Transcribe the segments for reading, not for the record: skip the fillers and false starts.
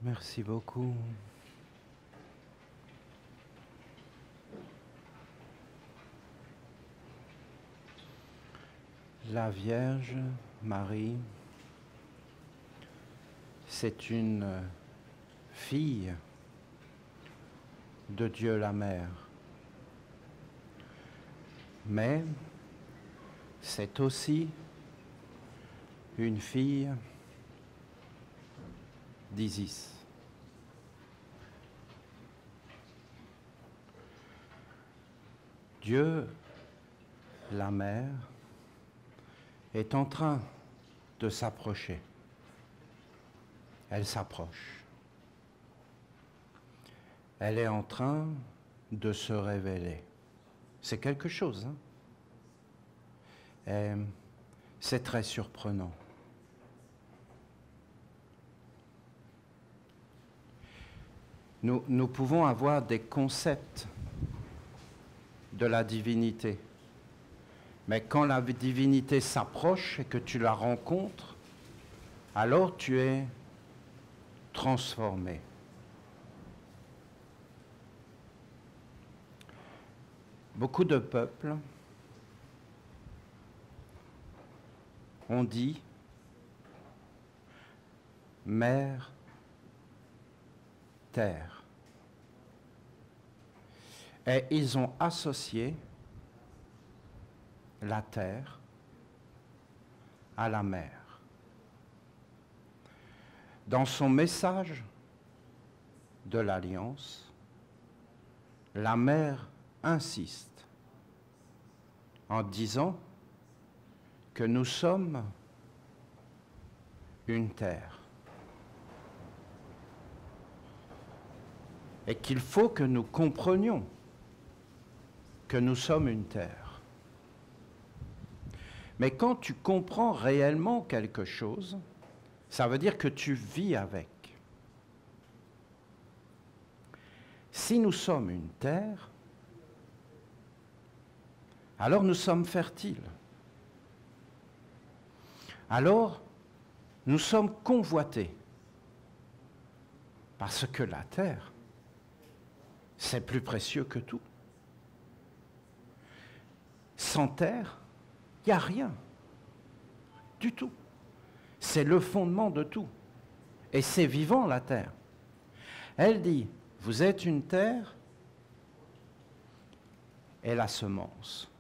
Merci beaucoup. La Vierge Marie, c'est une fille de Dieu la Mère. Mais c'est aussi une fille d'Isis. Dieu, la Mère, est en train de s'approcher. Elle s'approche. Elle est en train de se révéler. C'est quelque chose, hein? Et c'est très surprenant. Nous pouvons avoir des concepts de la divinité. Mais quand la divinité s'approche et que tu la rencontres, alors tu es transformé. Beaucoup de peuples ont dit Mère, Terre. Et ils ont associé la terre à la mer. Dans son message de l'Alliance, la mer insiste en disant que nous sommes une terre et qu'il faut que nous comprenions que nous sommes une terre. Mais quand tu comprends réellement quelque chose, ça veut dire que tu vis avec. Si nous sommes une terre, alors nous sommes fertiles. Alors, nous sommes convoités. Parce que la terre, c'est plus précieux que tout. Sans terre, il n'y a rien du tout. C'est le fondement de tout. Et c'est vivant, la terre. Elle dit, vous êtes une terre et la semence.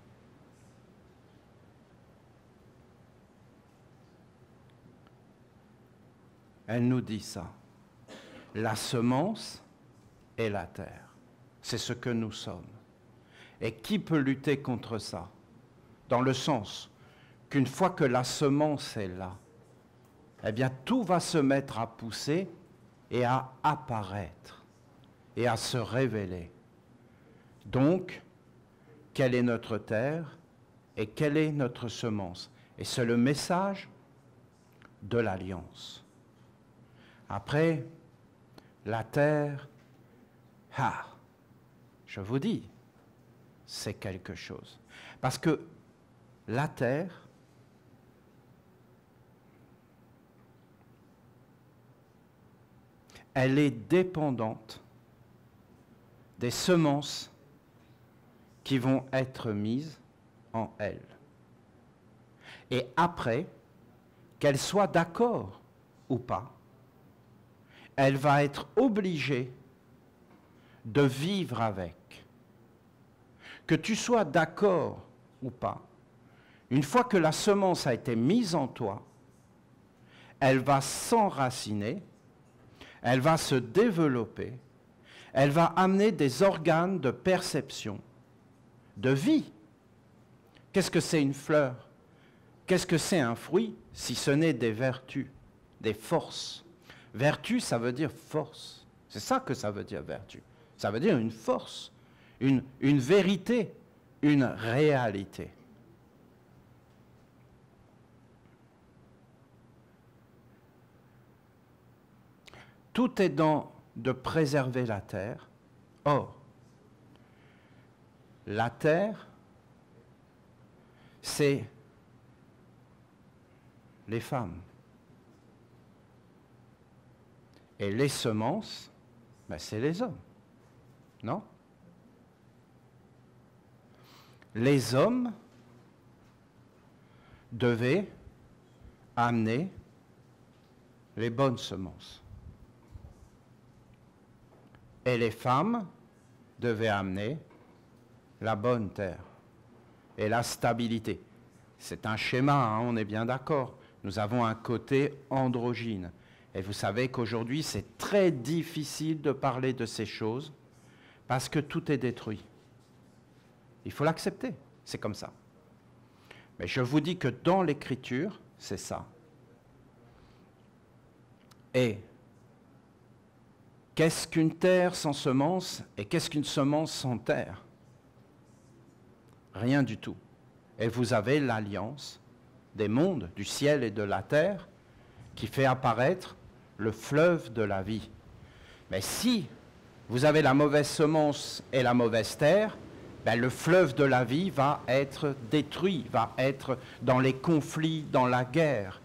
Elle nous dit ça. La semence et la terre. C'est ce que nous sommes. Et qui peut lutter contre ça? Dans le sens qu'une fois que la semence est là, eh bien tout va se mettre à pousser et à apparaître et à se révéler. Donc, quelle est notre terre et quelle est notre semence? Et c'est le message de l'Alliance. Après, la terre, je vous dis, c'est quelque chose. Parce que la terre, elle est dépendante des semences qui vont être mises en elle. Et après, qu'elle soit d'accord ou pas, elle va être obligée de vivre avec. Que tu sois d'accord ou pas, une fois que la semence a été mise en toi, elle va s'enraciner, elle va se développer, elle va amener des organes de perception, de vie. Qu'est-ce que c'est une fleur? Qu'est-ce que c'est un fruit, si ce n'est des vertus, des forces? Vertu, ça veut dire force. C'est ça que ça veut dire, vertu. Ça veut dire une force, une vérité, une réalité. Tout est dans de préserver la terre. Or, la terre, c'est les femmes. Et les semences, ben c'est les hommes. Non? Les hommes devaient amener les bonnes semences. Et les femmes devaient amener la bonne terre et la stabilité. C'est un schéma, hein, on est bien d'accord. Nous avons un côté androgyne. Et vous savez qu'aujourd'hui, c'est très difficile de parler de ces choses parce que tout est détruit. Il faut l'accepter, c'est comme ça. Mais je vous dis que dans l'Écriture, c'est ça. Et qu'est-ce qu'une terre sans semence et qu'est-ce qu'une semence sans terre? Rien du tout. Et vous avez l'alliance des mondes, du ciel et de la terre, qui fait apparaître le fleuve de la vie. Mais si vous avez la mauvaise semence et la mauvaise terre, ben le fleuve de la vie va être détruit, va être dans les conflits, dans la guerre.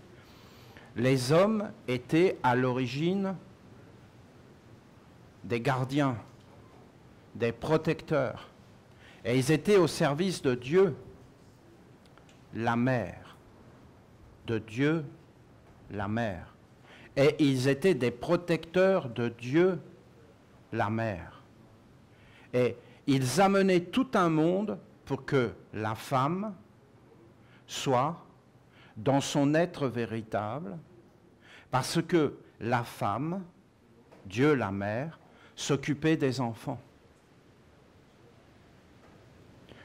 Les hommes étaient à l'origine des gardiens, des protecteurs, et ils étaient au service de Dieu, la mère, de Dieu, la mère. Et ils étaient des protecteurs de Dieu, la mère. Et ils amenaient tout un monde pour que la femme soit dans son être véritable, parce que la femme, Dieu la mère, s'occupait des enfants.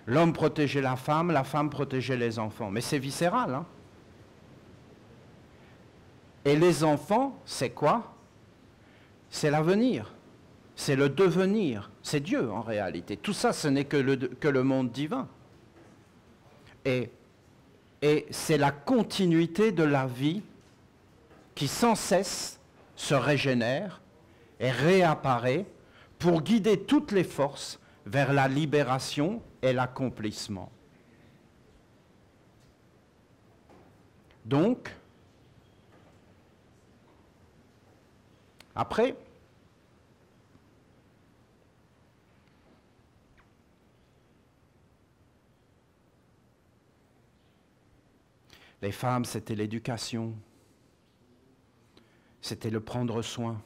L'homme protégeait la femme protégeait les enfants. Mais c'est viscéral, hein? Et les enfants, c'est quoi? C'est l'avenir, c'est le devenir, c'est Dieu en réalité. Tout ça, ce n'est que le monde divin. Et c'est la continuité de la vie qui sans cesse se régénère et réapparaît pour guider toutes les forces vers la libération et l'accomplissement. Donc, après, les femmes, c'était l'éducation, c'était le prendre soin,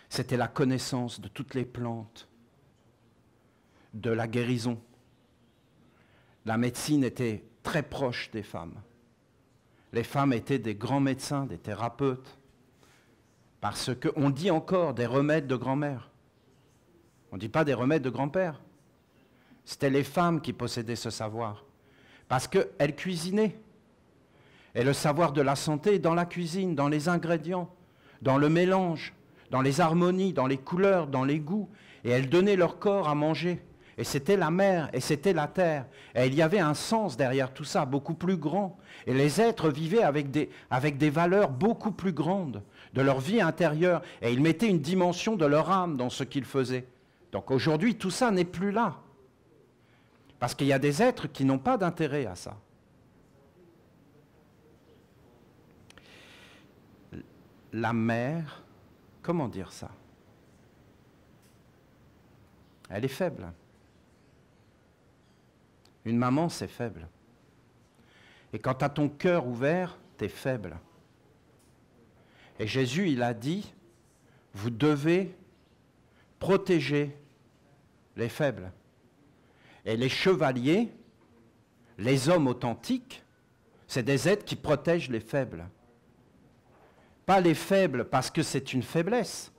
c'était la connaissance de toutes les plantes, de la guérison. La médecine était très proche des femmes. Les femmes étaient des grands médecins, des thérapeutes, parce qu'on dit encore des remèdes de grand-mère. On ne dit pas des remèdes de grand-père. C'était les femmes qui possédaient ce savoir, parce qu'elles cuisinaient. Et le savoir de la santé est dans la cuisine, dans les ingrédients, dans le mélange, dans les harmonies, dans les couleurs, dans les goûts. Et elles donnaient leur corps à manger. Et c'était la mer, et c'était la terre. Et il y avait un sens derrière tout ça, beaucoup plus grand. Et les êtres vivaient avec des valeurs beaucoup plus grandes de leur vie intérieure. Et ils mettaient une dimension de leur âme dans ce qu'ils faisaient. Donc aujourd'hui, tout ça n'est plus là. Parce qu'il y a des êtres qui n'ont pas d'intérêt à ça. La mère, comment dire ça? Elle est faible. Une maman, c'est faible. Et quand tu as ton cœur ouvert, tu es faible. Et Jésus, il a dit, vous devez protéger les faibles. Et les chevaliers, les hommes authentiques, c'est des êtres qui protègent les faibles. Pas les faibles parce que c'est une faiblesse,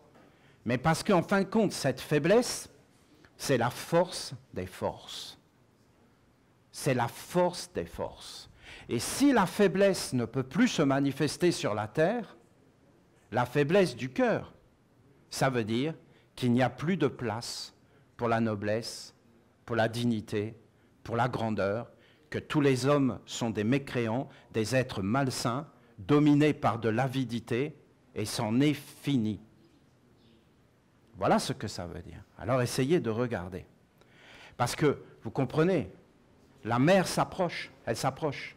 mais parce qu'en fin de compte, cette faiblesse, c'est la force des forces. C'est la force des forces. Et si la faiblesse ne peut plus se manifester sur la terre, la faiblesse du cœur, ça veut dire qu'il n'y a plus de place pour la noblesse, pour la dignité, pour la grandeur, que tous les hommes sont des mécréants, des êtres malsains, dominés par de l'avidité, et c'en est fini. Voilà ce que ça veut dire. Alors essayez de regarder. Parce que, vous comprenez, la mer s'approche, elle s'approche.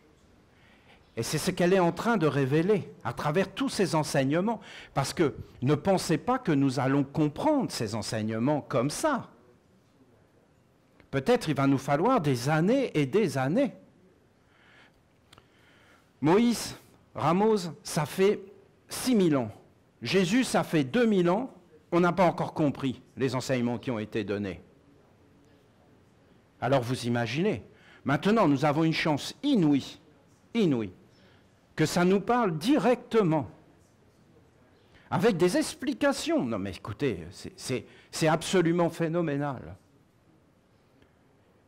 Et c'est ce qu'elle est en train de révéler à travers tous ces enseignements. Parce que ne pensez pas que nous allons comprendre ces enseignements comme ça. Peut-être il va nous falloir des années et des années. Moïse, Ramos, ça fait 6000 ans. Jésus, ça fait 2000 ans. On n'a pas encore compris les enseignements qui ont été donnés. Alors vous imaginez, maintenant nous avons une chance inouïe, que ça nous parle directement, avec des explications. Non mais écoutez, c'est absolument phénoménal.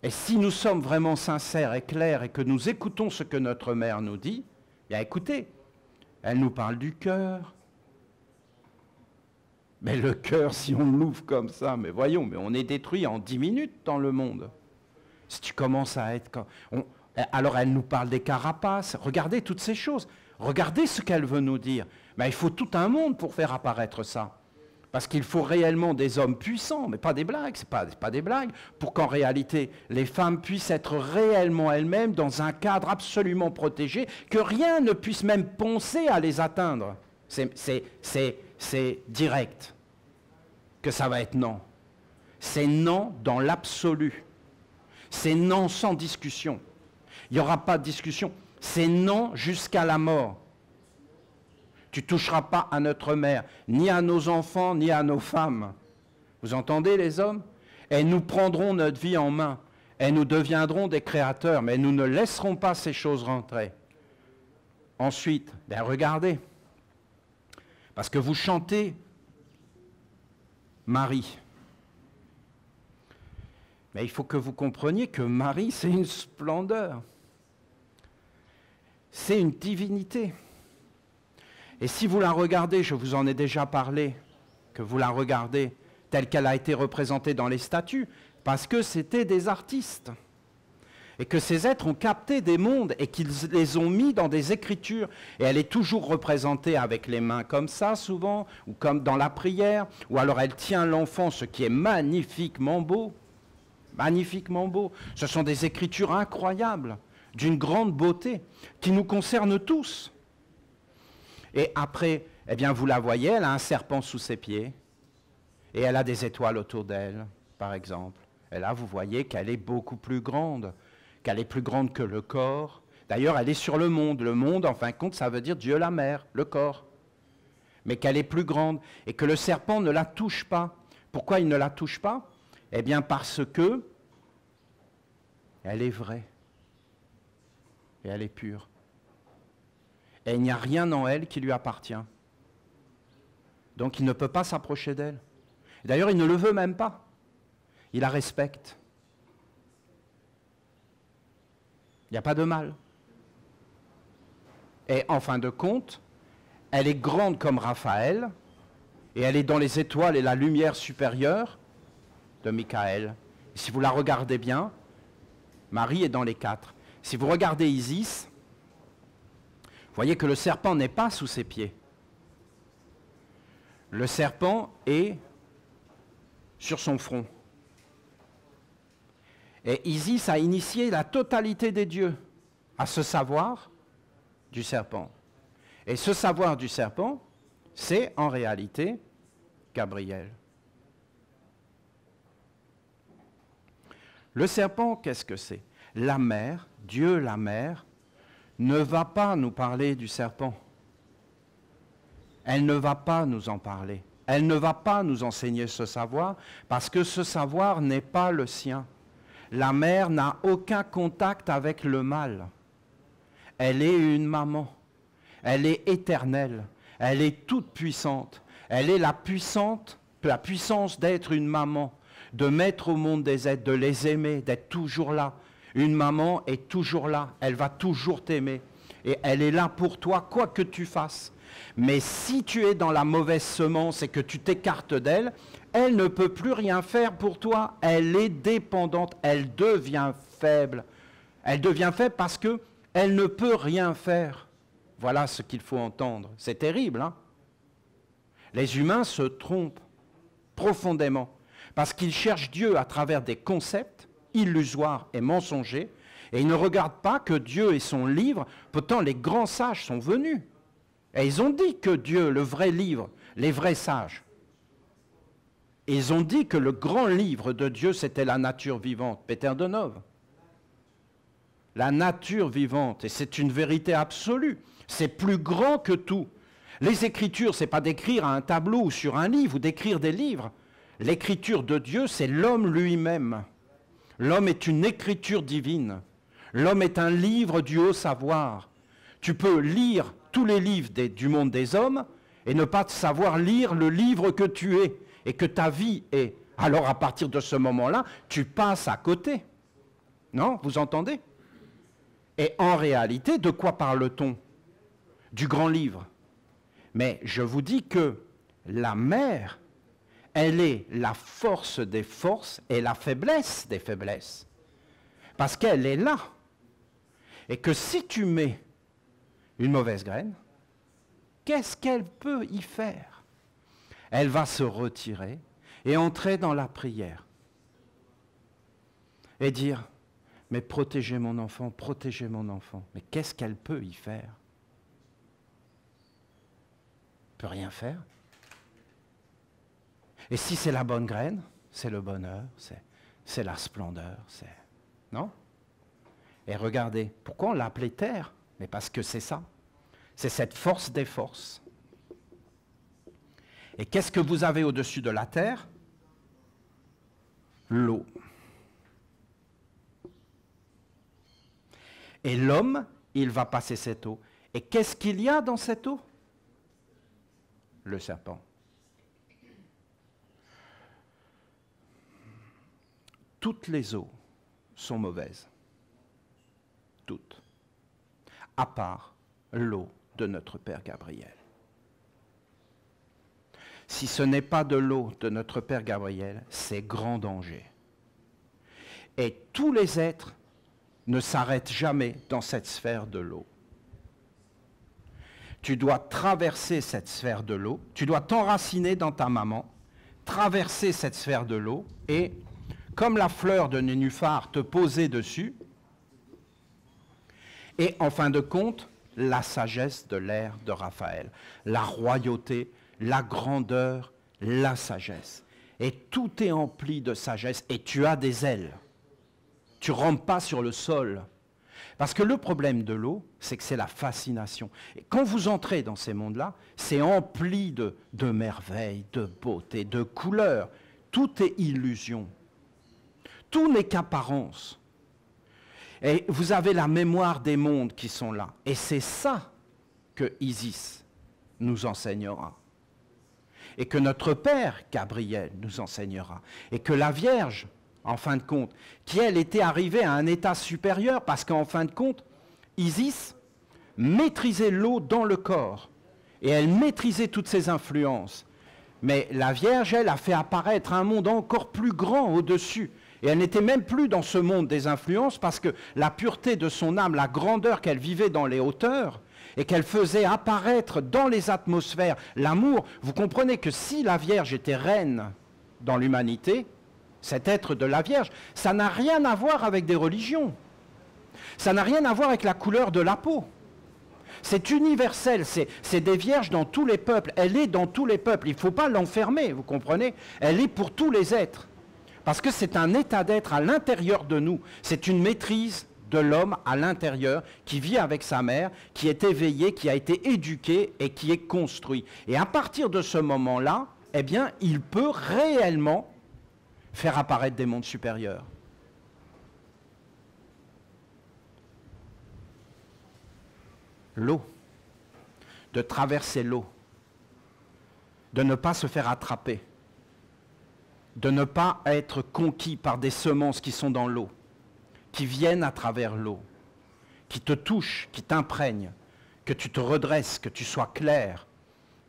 Et si nous sommes vraiment sincères et clairs et que nous écoutons ce que notre mère nous dit, bien écoutez, elle nous parle du cœur. Mais le cœur, si on l'ouvre comme ça, mais voyons, mais on est détruit en 10 minutes dans le monde. Si tu commences à être... Alors elle nous parle des carapaces. Regardez toutes ces choses. Regardez ce qu'elle veut nous dire. Mais il faut tout un monde pour faire apparaître ça. Parce qu'il faut réellement des hommes puissants, mais pas des blagues, c'est pas des blagues, pour qu'en réalité les femmes puissent être réellement elles-mêmes dans un cadre absolument protégé, que rien ne puisse même penser à les atteindre. C'est direct que ça va être non. C'est non dans l'absolu. C'est non sans discussion. Il n'y aura pas de discussion. C'est non jusqu'à la mort. Tu ne toucheras pas à notre mère, ni à nos enfants, ni à nos femmes. Vous entendez les hommes? Et nous prendrons notre vie en main. Et nous deviendrons des créateurs, mais nous ne laisserons pas ces choses rentrer. Ensuite, ben regardez. Parce que vous chantez Marie. Mais il faut que vous compreniez que Marie, c'est une splendeur. C'est une divinité. Et si vous la regardez, je vous en ai déjà parlé, que vous la regardez telle qu'elle a été représentée dans les statues, parce que c'était des artistes. Et que ces êtres ont capté des mondes et qu'ils les ont mis dans des écritures. Et elle est toujours représentée avec les mains comme ça, souvent, ou comme dans la prière, ou alors elle tient l'enfant, ce qui est magnifiquement beau. Magnifiquement beau. Ce sont des écritures incroyables, d'une grande beauté, qui nous concernent tous. Et après, eh bien, vous la voyez, elle a un serpent sous ses pieds, et elle a des étoiles autour d'elle, par exemple. Et là, vous voyez qu'elle est beaucoup plus grande, qu'elle est plus grande que le corps. D'ailleurs, elle est sur le monde. Le monde, en fin de compte, ça veut dire Dieu la mère, le corps. Mais qu'elle est plus grande, et que le serpent ne la touche pas. Pourquoi il ne la touche pas? Eh bien, parce que elle est vraie, et elle est pure. Et il n'y a rien en elle qui lui appartient. Donc il ne peut pas s'approcher d'elle. D'ailleurs, il ne le veut même pas. Il la respecte. Il n'y a pas de mal. Et en fin de compte, elle est grande comme Raphaël, et elle est dans les étoiles et la lumière supérieure de Michael. Et si vous la regardez bien, Marie est dans les 4. Si vous regardez Isis, vous voyez que le serpent n'est pas sous ses pieds. Le serpent est sur son front. Et Isis a initié la totalité des dieux à ce savoir du serpent. Et ce savoir du serpent, c'est en réalité Gabriel. Le serpent, qu'est-ce que c'est? La mère, Dieu la mère, ne va pas nous parler du serpent. Elle ne va pas nous en parler. Elle ne va pas nous enseigner ce savoir parce que ce savoir n'est pas le sien. La mère n'a aucun contact avec le mal. Elle est une maman. Elle est éternelle. Elle est toute puissante. Elle est la puissance d'être une maman, de mettre au monde des êtres, de les aimer, d'être toujours là. Une maman est toujours là, elle va toujours t'aimer. Et elle est là pour toi, quoi que tu fasses. Mais si tu es dans la mauvaise semence et que tu t'écartes d'elle, elle ne peut plus rien faire pour toi. Elle est dépendante, elle devient faible. Elle devient faible parce qu'elle ne peut rien faire. Voilà ce qu'il faut entendre. C'est terrible, hein? Les humains se trompent profondément parce qu'ils cherchent Dieu à travers des concepts illusoires et mensongers, Et ils ne regardent pas que Dieu et son livre, pourtant les grands sages sont venus. Et ils ont dit que Dieu, le vrai livre, les vrais sages, ils ont dit que le grand livre de Dieu, c'était la nature vivante, Peter Denove. La nature vivante, et c'est une vérité absolue, c'est plus grand que tout. Les Écritures, ce n'est pas d'écrire à un tableau ou sur un livre ou d'écrire des livres. L'écriture de Dieu, c'est l'homme lui-même. L'homme est une écriture divine. L'homme est un livre du haut savoir. Tu peux lire tous les livres du monde des hommes et ne pas savoir lire le livre que tu es et que ta vie est. Alors à partir de ce moment-là, tu passes à côté. Non, vous entendez? Et en réalité, de quoi parle-t-on? Du grand livre. Mais je vous dis que la mer, elle est la force des forces et la faiblesse des faiblesses. Parce qu'elle est là. Et que si tu mets une mauvaise graine, qu'est-ce qu'elle peut y faire? Elle va se retirer et entrer dans la prière. Et dire, mais protégez mon enfant, protégez mon enfant. Mais qu'est-ce qu'elle peut y faire? Elle ne peut rien faire. Et si c'est la bonne graine, c'est le bonheur, c'est la splendeur, non? Et regardez, pourquoi on l'a appelé terre? Mais parce que c'est ça. C'est cette force des forces. Et qu'est-ce que vous avez au-dessus de la terre? L'eau. Et l'homme, il va passer cette eau. Et qu'est-ce qu'il y a dans cette eau? Le serpent. Toutes les eaux sont mauvaises. Toutes. À part l'eau de notre Père Gabriel. Si ce n'est pas de l'eau de notre Père Gabriel, c'est grand danger. Et tous les êtres ne s'arrêtent jamais dans cette sphère de l'eau. Tu dois traverser cette sphère de l'eau, tu dois t'enraciner dans ta maman, traverser cette sphère de l'eau et, comme la fleur de nénuphar, te poser dessus, et en fin de compte, la sagesse de l'ère de Raphaël, la royauté, la grandeur, la sagesse. Et tout est empli de sagesse, et tu as des ailes. Tu ne rampes pas sur le sol. Parce que le problème de l'eau, c'est que c'est la fascination. Et quand vous entrez dans ces mondes-là, c'est empli de merveilles, de beauté, de couleurs. Tout est illusion. Tout n'est qu'apparence. Et vous avez la mémoire des mondes qui sont là. Et c'est ça que Isis nous enseignera. Et que notre Père Gabriel nous enseignera. Et que la Vierge, en fin de compte, qui elle était arrivée à un état supérieur, parce qu'en fin de compte, Isis maîtrisait l'eau dans le corps. Et elle maîtrisait toutes ses influences. Mais la Vierge, elle, a fait apparaître un monde encore plus grand au-dessus. Et elle n'était même plus dans ce monde des influences parce que la pureté de son âme, la grandeur qu'elle vivait dans les hauteurs et qu'elle faisait apparaître dans les atmosphères, l'amour, vous comprenez que si la Vierge était reine dans l'humanité, cet être de la Vierge, ça n'a rien à voir avec des religions. Ça n'a rien à voir avec la couleur de la peau. C'est universel, c'est des vierges dans tous les peuples. Elle est dans tous les peuples, il ne faut pas l'enfermer, vous comprenez? Elle est pour tous les êtres. Parce que c'est un état d'être à l'intérieur de nous. C'est une maîtrise de l'homme à l'intérieur qui vit avec sa mère, qui est éveillé, qui a été éduqué et qui est construit. Et à partir de ce moment-là, eh bien, il peut réellement faire apparaître des mondes supérieurs. L'eau, de traverser l'eau, de ne pas se faire attraper, de ne pas être conquis par des semences qui sont dans l'eau, qui viennent à travers l'eau, qui te touchent, qui t'imprègnent, que tu te redresses, que tu sois clair,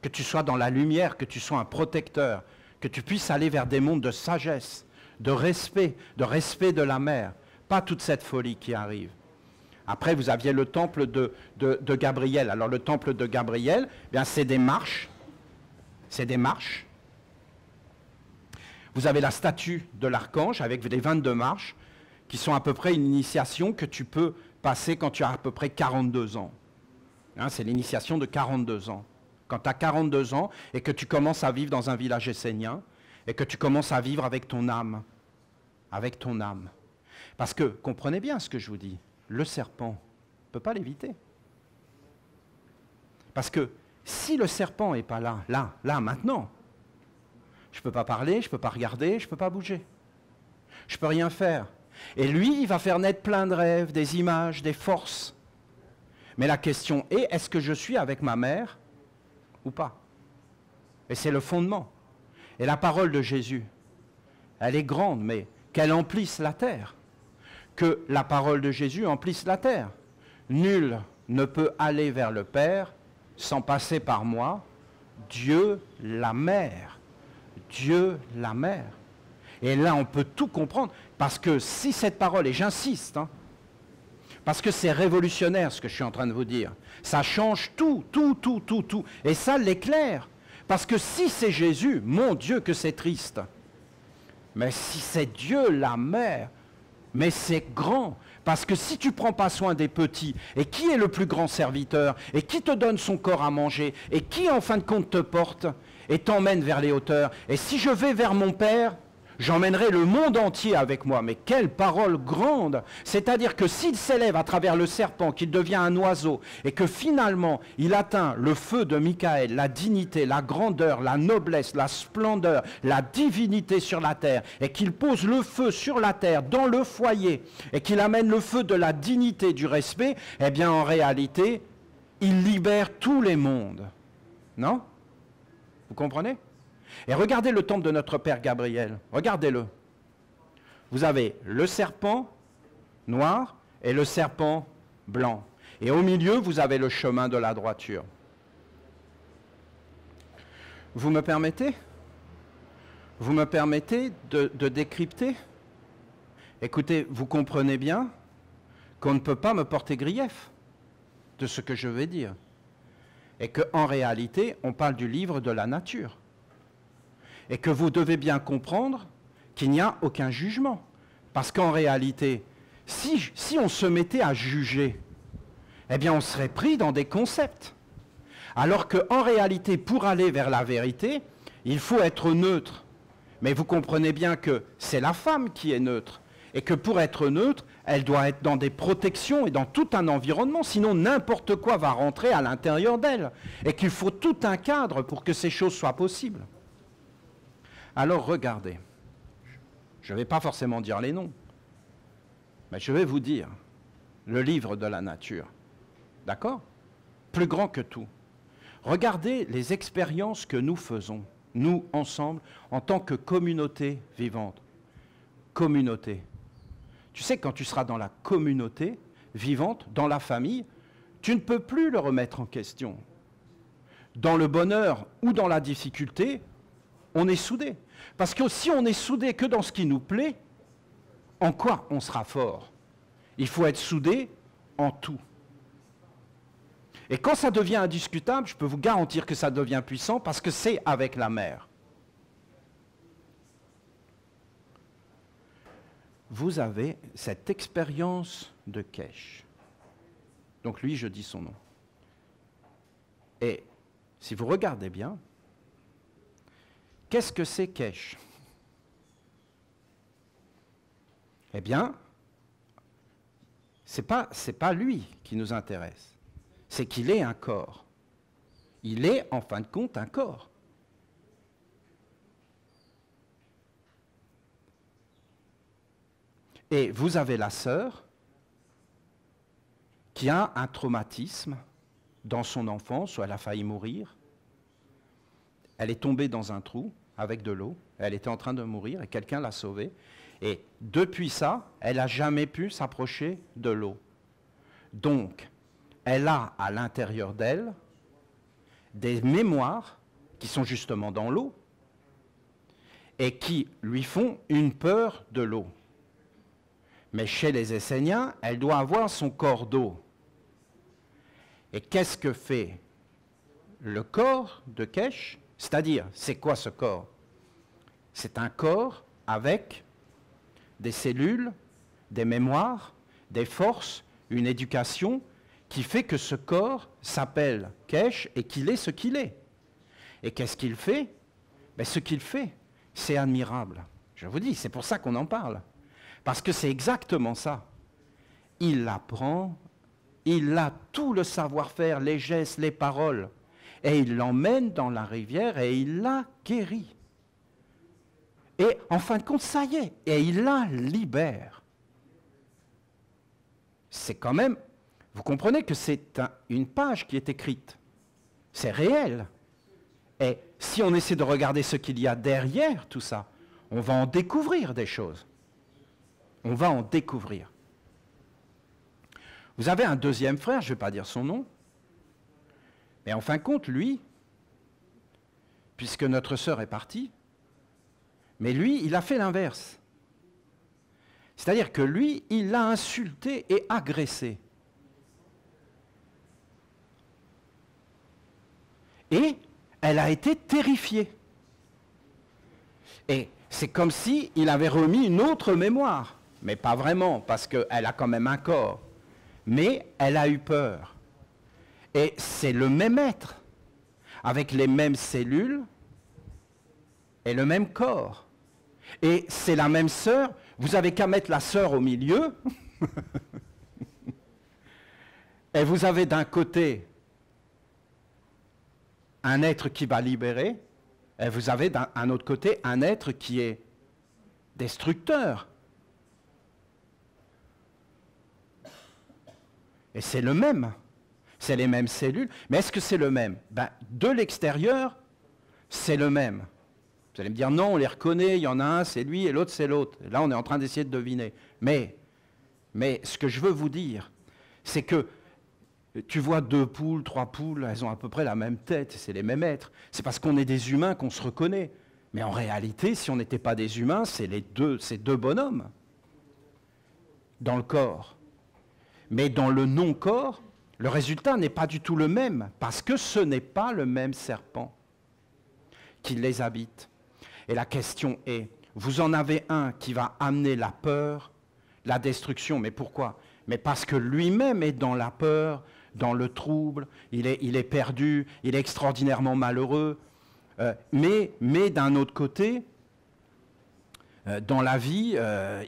que tu sois dans la lumière, que tu sois un protecteur, que tu puisses aller vers des mondes de sagesse, de respect de la mer, pas toute cette folie qui arrive. Après, vous aviez le temple de Gabriel. Alors le temple de Gabriel, bien, c'est des marches. C'est des marches. Vous avez la statue de l'archange avec les 22 marches qui sont à peu près une initiation que tu peux passer quand tu as à peu près 42 ans. Hein, c'est l'initiation de 42 ans. Quand tu as 42 ans et que tu commences à vivre dans un village essénien et que tu commences à vivre avec ton âme. Avec ton âme. Parce que, comprenez bien ce que je vous dis, le serpent ne peut pas l'éviter. Parce que si le serpent n'est pas là, maintenant, je ne peux pas parler, je ne peux pas regarder, je ne peux pas bouger. Je ne peux rien faire. Et lui, il va faire naître plein de rêves, des images, des forces. Mais la question est, est-ce que je suis avec ma mère ou pas? Et c'est le fondement. Et la parole de Jésus, elle est grande, mais qu'elle emplisse la terre. Que la parole de Jésus emplisse la terre. Nul ne peut aller vers le Père sans passer par moi, Dieu la mère. Dieu la mère. Et là, on peut tout comprendre, parce que si cette parole, et j'insiste, hein, parce que c'est révolutionnaire ce que je suis en train de vous dire, ça change tout, et ça l'éclaire. Parce que si c'est Jésus, mon Dieu que c'est triste, mais si c'est Dieu la mère, mais c'est grand. Parce que si tu ne prends pas soin des petits, et qui est le plus grand serviteur, et qui te donne son corps à manger, et qui en fin de compte te porte, et t'emmène vers les hauteurs, et si je vais vers mon Père, j'emmènerai le monde entier avec moi. Mais quelle parole grande! C'est-à-dire que s'il s'élève à travers le serpent, qu'il devient un oiseau, et que finalement il atteint le feu de Michael, la dignité, la grandeur, la noblesse, la splendeur, la divinité sur la terre, et qu'il pose le feu sur la terre, dans le foyer, et qu'il amène le feu de la dignité, du respect, eh bien en réalité, il libère tous les mondes. Non? Vous comprenez? Et regardez le temple de notre Père Gabriel, regardez-le. Vous avez le serpent noir et le serpent blanc. Et au milieu, vous avez le chemin de la droiture. Vous me permettez? Vous me permettez de décrypter? Écoutez, vous comprenez bien qu'on ne peut pas me porter grief de ce que je vais dire. Et qu'en réalité, on parle du livre de la nature. Et que vous devez bien comprendre qu'il n'y a aucun jugement. Parce qu'en réalité, si on se mettait à juger, eh bien on serait pris dans des concepts. Alors qu'en réalité, pour aller vers la vérité, il faut être neutre. Mais vous comprenez bien que c'est la femme qui est neutre. Et que pour être neutre, elle doit être dans des protections et dans tout un environnement. Sinon, n'importe quoi va rentrer à l'intérieur d'elle. Et qu'il faut tout un cadre pour que ces choses soient possibles. Alors regardez, je ne vais pas forcément dire les noms, mais je vais vous dire le livre de la nature, d'accord? Plus grand que tout. Regardez les expériences que nous faisons, nous ensemble, en tant que communauté vivante. Communauté. Tu sais, quand tu seras dans la communauté vivante, dans la famille, tu ne peux plus le remettre en question. Dans le bonheur ou dans la difficulté, on est soudés. Parce que si on est soudés que dans ce qui nous plaît, en quoi on sera fort? Il faut être soudés en tout. Et quand ça devient indiscutable, je peux vous garantir que ça devient puissant parce que c'est avec la mère. Vous avez cette expérience de Kesh. Donc lui, je dis son nom. Et si vous regardez bien, qu'est-ce que c'est Kesh? Eh bien, c'est pas lui qui nous intéresse. C'est qu'il est un corps. Il est, en fin de compte, un corps. Et vous avez la sœur qui a un traumatisme dans son enfance où elle a failli mourir. Elle est tombée dans un trou avec de l'eau. Elle était en train de mourir et quelqu'un l'a sauvée. Et depuis ça, elle n'a jamais pu s'approcher de l'eau. Donc, elle a à l'intérieur d'elle des mémoires qui sont justement dans l'eau et qui lui font une peur de l'eau. Mais chez les Esséniens, elle doit avoir son corps d'eau. Et qu'est-ce que fait le corps de Kesh? C'est-à-dire, c'est quoi ce corps? C'est un corps avec des cellules, des mémoires, des forces, une éducation qui fait que ce corps s'appelle Kesh et qu'il est ce qu'il est. Et qu'est-ce qu'il fait? Ben, ce qu'il fait, c'est admirable. Je vous dis, c'est pour ça qu'on en parle. Parce que c'est exactement ça. Il apprend, il a tout le savoir-faire, les gestes, les paroles, et il l'emmène dans la rivière et il la guérit. Et en fin de compte, ça y est, et il la libère. C'est quand même, vous comprenez que c'est une page qui est écrite. C'est réel. Et si on essaie de regarder ce qu'il y a derrière tout ça, on va en découvrir des choses. On va en découvrir. Vous avez un deuxième frère, je ne vais pas dire son nom, mais en fin de compte, lui, puisque notre sœur est partie, mais lui, il a fait l'inverse. C'est-à-dire que lui, il l'a insulté et agressé. Et elle a été terrifiée. Et c'est comme s'il avait remis une autre mémoire. Mais pas vraiment, parce qu'elle a quand même un corps. Mais elle a eu peur. Et c'est le même être, avec les mêmes cellules et le même corps. Et c'est la même sœur, vous avez qu'à mettre la sœur au milieu, et vous avez d'un côté un être qui va libérer, et vous avez d'un autre côté un être qui est destructeur. Et c'est le même. C'est les mêmes cellules. Mais est-ce que c'est le même? Ben, de l'extérieur, c'est le même. Vous allez me dire, non, on les reconnaît, il y en a un, c'est lui, et l'autre, c'est l'autre. Là, on est en train d'essayer de deviner. Mais ce que je veux vous dire, c'est que tu vois 2 poules, 3 poules, elles ont à peu près la même tête, c'est les mêmes êtres. C'est parce qu'on est des humains qu'on se reconnaît. Mais en réalité, si on n'était pas des humains, c'est ces deux bonhommes dans le corps. Mais dans le non-corps, le résultat n'est pas du tout le même, parce que ce n'est pas le même serpent qui les habite. Et la question est, vous en avez un qui va amener la peur, la destruction, mais pourquoi? Mais parce que lui-même est dans la peur, dans le trouble, il est perdu, il est extraordinairement malheureux, mais d'un autre côté, dans la vie,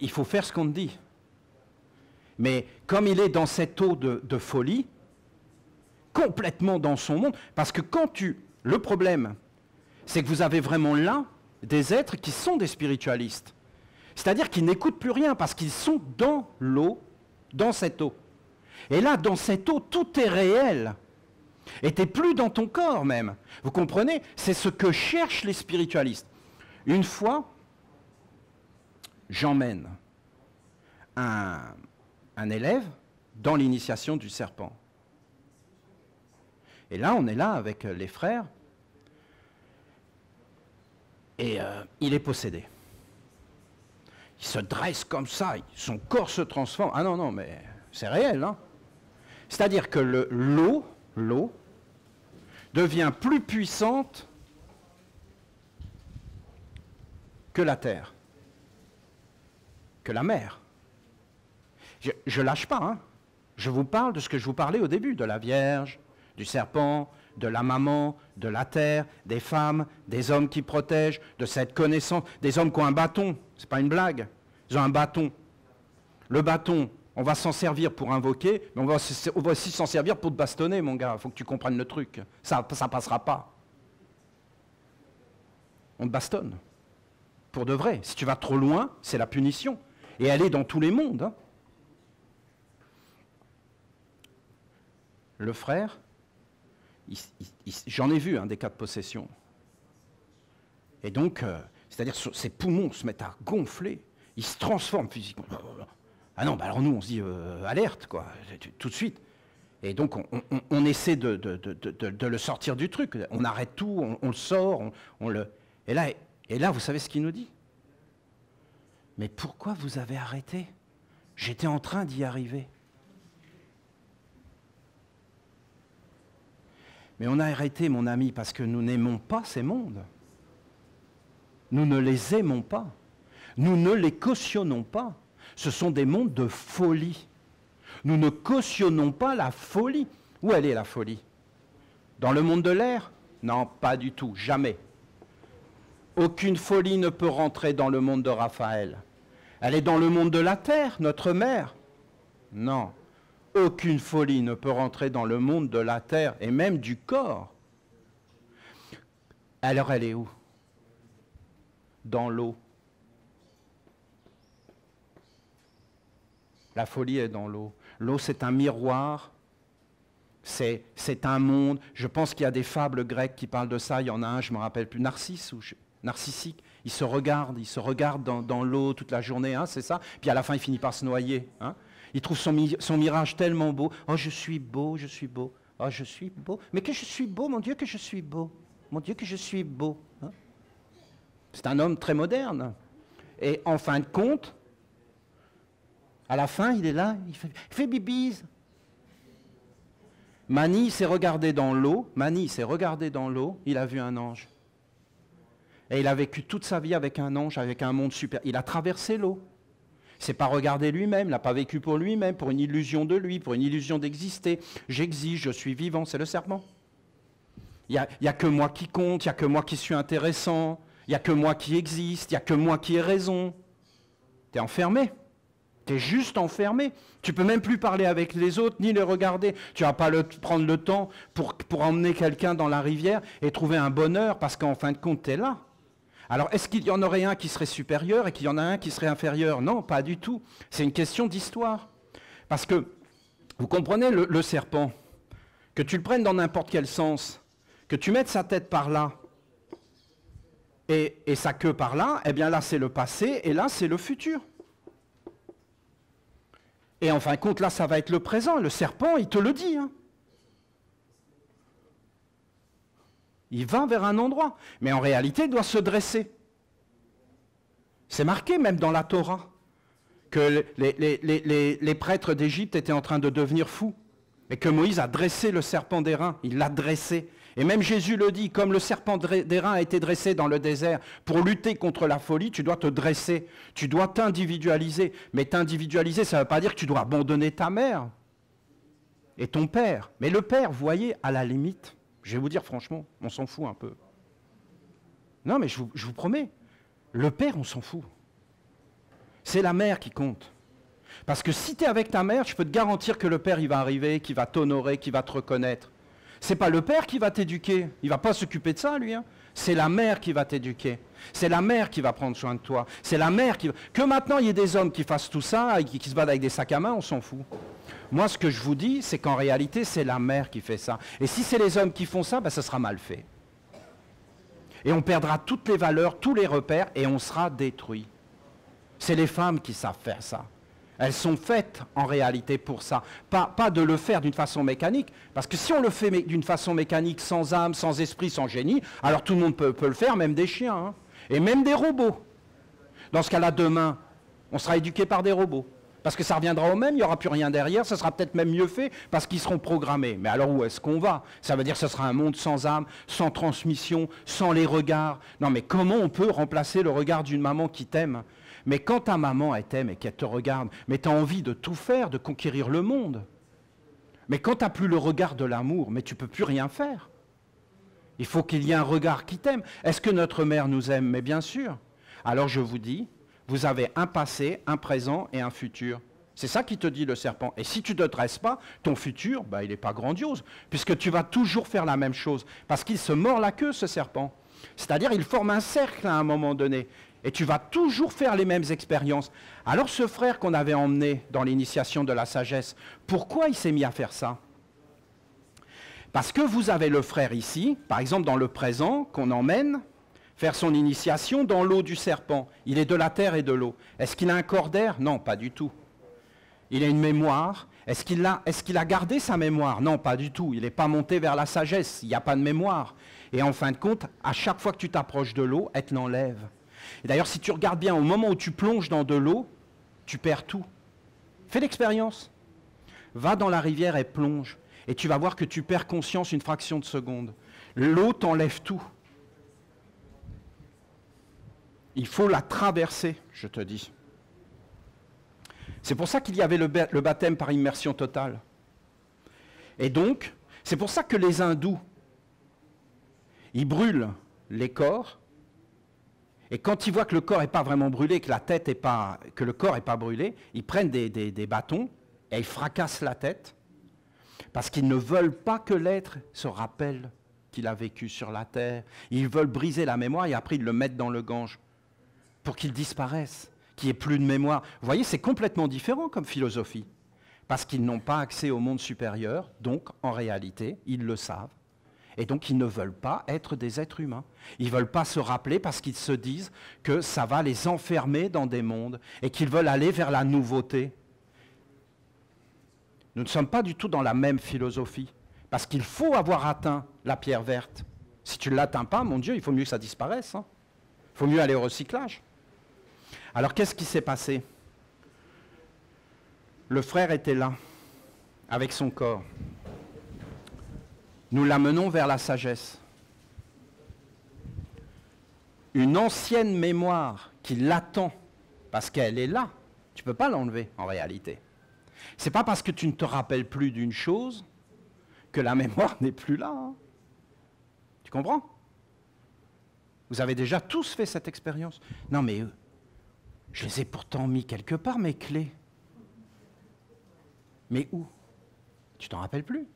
il faut faire ce qu'on te dit. Mais comme il est dans cette eau de folie, complètement dans son monde, parce que le problème, c'est que vous avez vraiment là des êtres qui sont des spiritualistes. C'est-à-dire qu'ils n'écoutent plus rien, parce qu'ils sont dans l'eau, dans cette eau. Et là, dans cette eau, tout est réel. Et tu n'es plus dans ton corps même. Vous comprenez? C'est ce que cherchent les spiritualistes. Une fois, j'emmène un élève dans l'initiation du serpent. Et là, on est là avec les frères, et il est possédé. Il se dresse comme ça, son corps se transforme. Ah non, mais c'est réel, hein. C'est-à-dire que l'eau devient plus puissante que la terre, que la mer. Je ne lâche pas, hein. Je vous parle de ce que je vous parlais au début, de la Vierge, du serpent, de la maman, de la terre, des femmes, des hommes qui protègent, de cette connaissance, des hommes qui ont un bâton, c'est pas une blague, ils ont un bâton. Le bâton, on va s'en servir pour invoquer, mais on va aussi s'en servir pour te bastonner, mon gars, il faut que tu comprennes le truc, ça passera pas. On te bastonne, pour de vrai. Si tu vas trop loin, c'est la punition, et elle est dans tous les mondes, hein. Le frère, j'en ai vu des cas de possession. Et donc, c'est-à-dire ses poumons se mettent à gonfler, il se transforme physiquement. Ah non, alors nous, on se dit alerte, quoi, tout de suite. Et donc, on essaie de le sortir du truc. On arrête tout, on le sort, Et là, vous savez ce qu'il nous dit? Mais pourquoi vous avez arrêté? J'étais en train d'y arriver. Mais on a arrêté, mon ami, parce que nous n'aimons pas ces mondes. Nous ne les aimons pas. Nous ne les cautionnons pas. Ce sont des mondes de folie. Nous ne cautionnons pas la folie. Où elle est la folie? Dans le monde de l'air? Non, pas du tout, jamais. Aucune folie ne peut rentrer dans le monde de Raphaël. Elle est dans le monde de la terre, notre mère. Non, aucune folie ne peut rentrer dans le monde de la terre et même du corps. Alors elle est où? Dans l'eau. La folie est dans l'eau. L'eau, c'est un miroir, c'est un monde. Je pense qu'il y a des fables grecques qui parlent de ça. Il y en a un, je ne me rappelle plus, narcissique. Il se regarde dans l'eau toute la journée, hein, c'est ça. Puis à la fin, il finit par se noyer. Hein. Il trouve son mirage tellement beau. Oh, je suis beau, je suis beau. Oh, je suis beau. Mais que je suis beau, mon Dieu, que je suis beau. Mon Dieu, que je suis beau. Hein. C'est un homme très moderne. Et en fin de compte, à la fin, il est là, il fait bibise. Mani s'est regardé dans l'eau, il a vu un ange. Et il a vécu toute sa vie avec un ange, avec un monde super. Il a traversé l'eau. Il ne s'est pas regardé lui-même, il n'a pas vécu pour lui-même, pour une illusion de lui, pour une illusion d'exister. J'existe, je suis vivant, c'est le serpent. Il n'y a que moi qui compte, il n'y a que moi qui suis intéressant, il n'y a que moi qui existe, il n'y a que moi qui ai raison. Tu es enfermé. Tu es juste enfermé. Tu ne peux même plus parler avec les autres, ni les regarder. Tu ne vas pas prendre le temps pour emmener quelqu'un dans la rivière et trouver un bonheur, parce qu'en fin de compte, tu es là. Alors, est-ce qu'il y en aurait un qui serait supérieur et qu'il y en a un qui serait inférieur? Non, pas du tout. C'est une question d'histoire. Parce que, vous comprenez, le serpent, que tu le prennes dans n'importe quel sens, que tu mettes sa tête par là et sa queue par là, eh bien là, c'est le passé et là, c'est le futur. Et en fin de compte, là, ça va être le présent. Le serpent, il te le dit. Hein. Il va vers un endroit. Mais en réalité, il doit se dresser. C'est marqué même dans la Torah que les prêtres d'Égypte étaient en train de devenir fous. Et que Moïse a dressé le serpent d'airain. Il l'a dressé. Et même Jésus le dit, comme le serpent d'airain a été dressé dans le désert, pour lutter contre la folie, tu dois te dresser, tu dois t'individualiser. Mais t'individualiser, ça ne veut pas dire que tu dois abandonner ta mère et ton père. Mais le père, vous voyez, à la limite, je vais vous dire franchement, on s'en fout un peu. Non, mais je vous promets, le père, on s'en fout. C'est la mère qui compte. Parce que si tu es avec ta mère, je peux te garantir que le père, il va arriver, qu'il va t'honorer, qu'il va te reconnaître. C'est pas le père qui va t'éduquer, il va pas s'occuper de ça, lui. Hein. C'est la mère qui va t'éduquer. C'est la mère qui va prendre soin de toi. C'est la mère qui va... Que maintenant, il y ait des hommes qui fassent tout ça, et qui se battent avec des sacs à main, on s'en fout. Moi, ce que je vous dis, c'est qu'en réalité, c'est la mère qui fait ça. Et si c'est les hommes qui font ça, ben, ça sera mal fait. Et on perdra toutes les valeurs, tous les repères, et on sera détruit. C'est les femmes qui savent faire ça. Elles sont faites en réalité pour ça. Pas de le faire d'une façon mécanique, parce que si on le fait d'une façon mécanique, sans âme, sans esprit, sans génie, alors tout le monde peut le faire, même des chiens, hein, et même des robots. Dans ce cas-là, demain, on sera éduqué par des robots. Parce que ça reviendra au même, il n'y aura plus rien derrière, ça sera peut-être même mieux fait, parce qu'ils seront programmés. Mais alors où est-ce qu'on va? Ça veut dire que ce sera un monde sans âme, sans transmission, sans les regards. Non mais comment on peut remplacer le regard d'une maman qui t'aime? Mais quand ta maman, elle t'aime et qu'elle te regarde, mais tu as envie de tout faire, de conquérir le monde. Mais quand tu n'as plus le regard de l'amour, mais tu ne peux plus rien faire. Il faut qu'il y ait un regard qui t'aime. Est-ce que notre mère nous aime? Mais bien sûr. Alors je vous dis, vous avez un passé, un présent et un futur. C'est ça qui te dit le serpent. Et si tu ne te dresses pas, ton futur, il n'est pas grandiose, puisque tu vas toujours faire la même chose. Parce qu'il se mord la queue, ce serpent. C'est-à-dire, il forme un cercle à un moment donné. Et tu vas toujours faire les mêmes expériences. Alors ce frère qu'on avait emmené dans l'initiation de la sagesse, pourquoi il s'est mis à faire ça? Parce que vous avez le frère ici, par exemple dans le présent, qu'on emmène faire son initiation dans l'eau du serpent. Il est de la terre et de l'eau. Est-ce qu'il a un corps d'air? Non, pas du tout. Il a une mémoire. Est-ce qu'il a gardé sa mémoire? Non, pas du tout. Il n'est pas monté vers la sagesse. Il n'y a pas de mémoire. Et en fin de compte, à chaque fois que tu t'approches de l'eau, elle te l'enlève. Et d'ailleurs, si tu regardes bien, au moment où tu plonges dans de l'eau, tu perds tout. Fais l'expérience. Va dans la rivière et plonge. Et tu vas voir que tu perds conscience une fraction de seconde. L'eau t'enlève tout. Il faut la traverser, je te dis. C'est pour ça qu'il y avait le baptême par immersion totale. Et donc, c'est pour ça que les hindous, ils brûlent les corps, et quand ils voient que le corps n'est pas vraiment brûlé, que la tête est pas, que le corps n'est pas brûlé, ils prennent des bâtons et ils fracassent la tête, parce qu'ils ne veulent pas que l'être se rappelle qu'il a vécu sur la terre. Ils veulent briser la mémoire et après ils le mettent dans le Gange pour qu'il disparaisse, qu'il n'y ait plus de mémoire. Vous voyez, c'est complètement différent comme philosophie, parce qu'ils n'ont pas accès au monde supérieur, donc en réalité, ils le savent. Et donc, ils ne veulent pas être des êtres humains. Ils ne veulent pas se rappeler parce qu'ils se disent que ça va les enfermer dans des mondes et qu'ils veulent aller vers la nouveauté. Nous ne sommes pas du tout dans la même philosophie. Parce qu'il faut avoir atteint la pierre verte. Si tu ne l'atteins pas, mon Dieu, il faut mieux que ça disparaisse. Hein. Il faut mieux aller au recyclage. Alors, qu'est-ce qui s'est passé? Le frère était là, avec son corps. Nous l'amenons vers la sagesse. Une ancienne mémoire qui l'attend, parce qu'elle est là. Tu ne peux pas l'enlever, en réalité. Ce n'est pas parce que tu ne te rappelles plus d'une chose que la mémoire n'est plus là. Hein. Tu comprends? Vous avez déjà tous fait cette expérience. Non, mais je les ai pourtant mis quelque part, mes clés. Mais où? Tu t'en rappelles plus.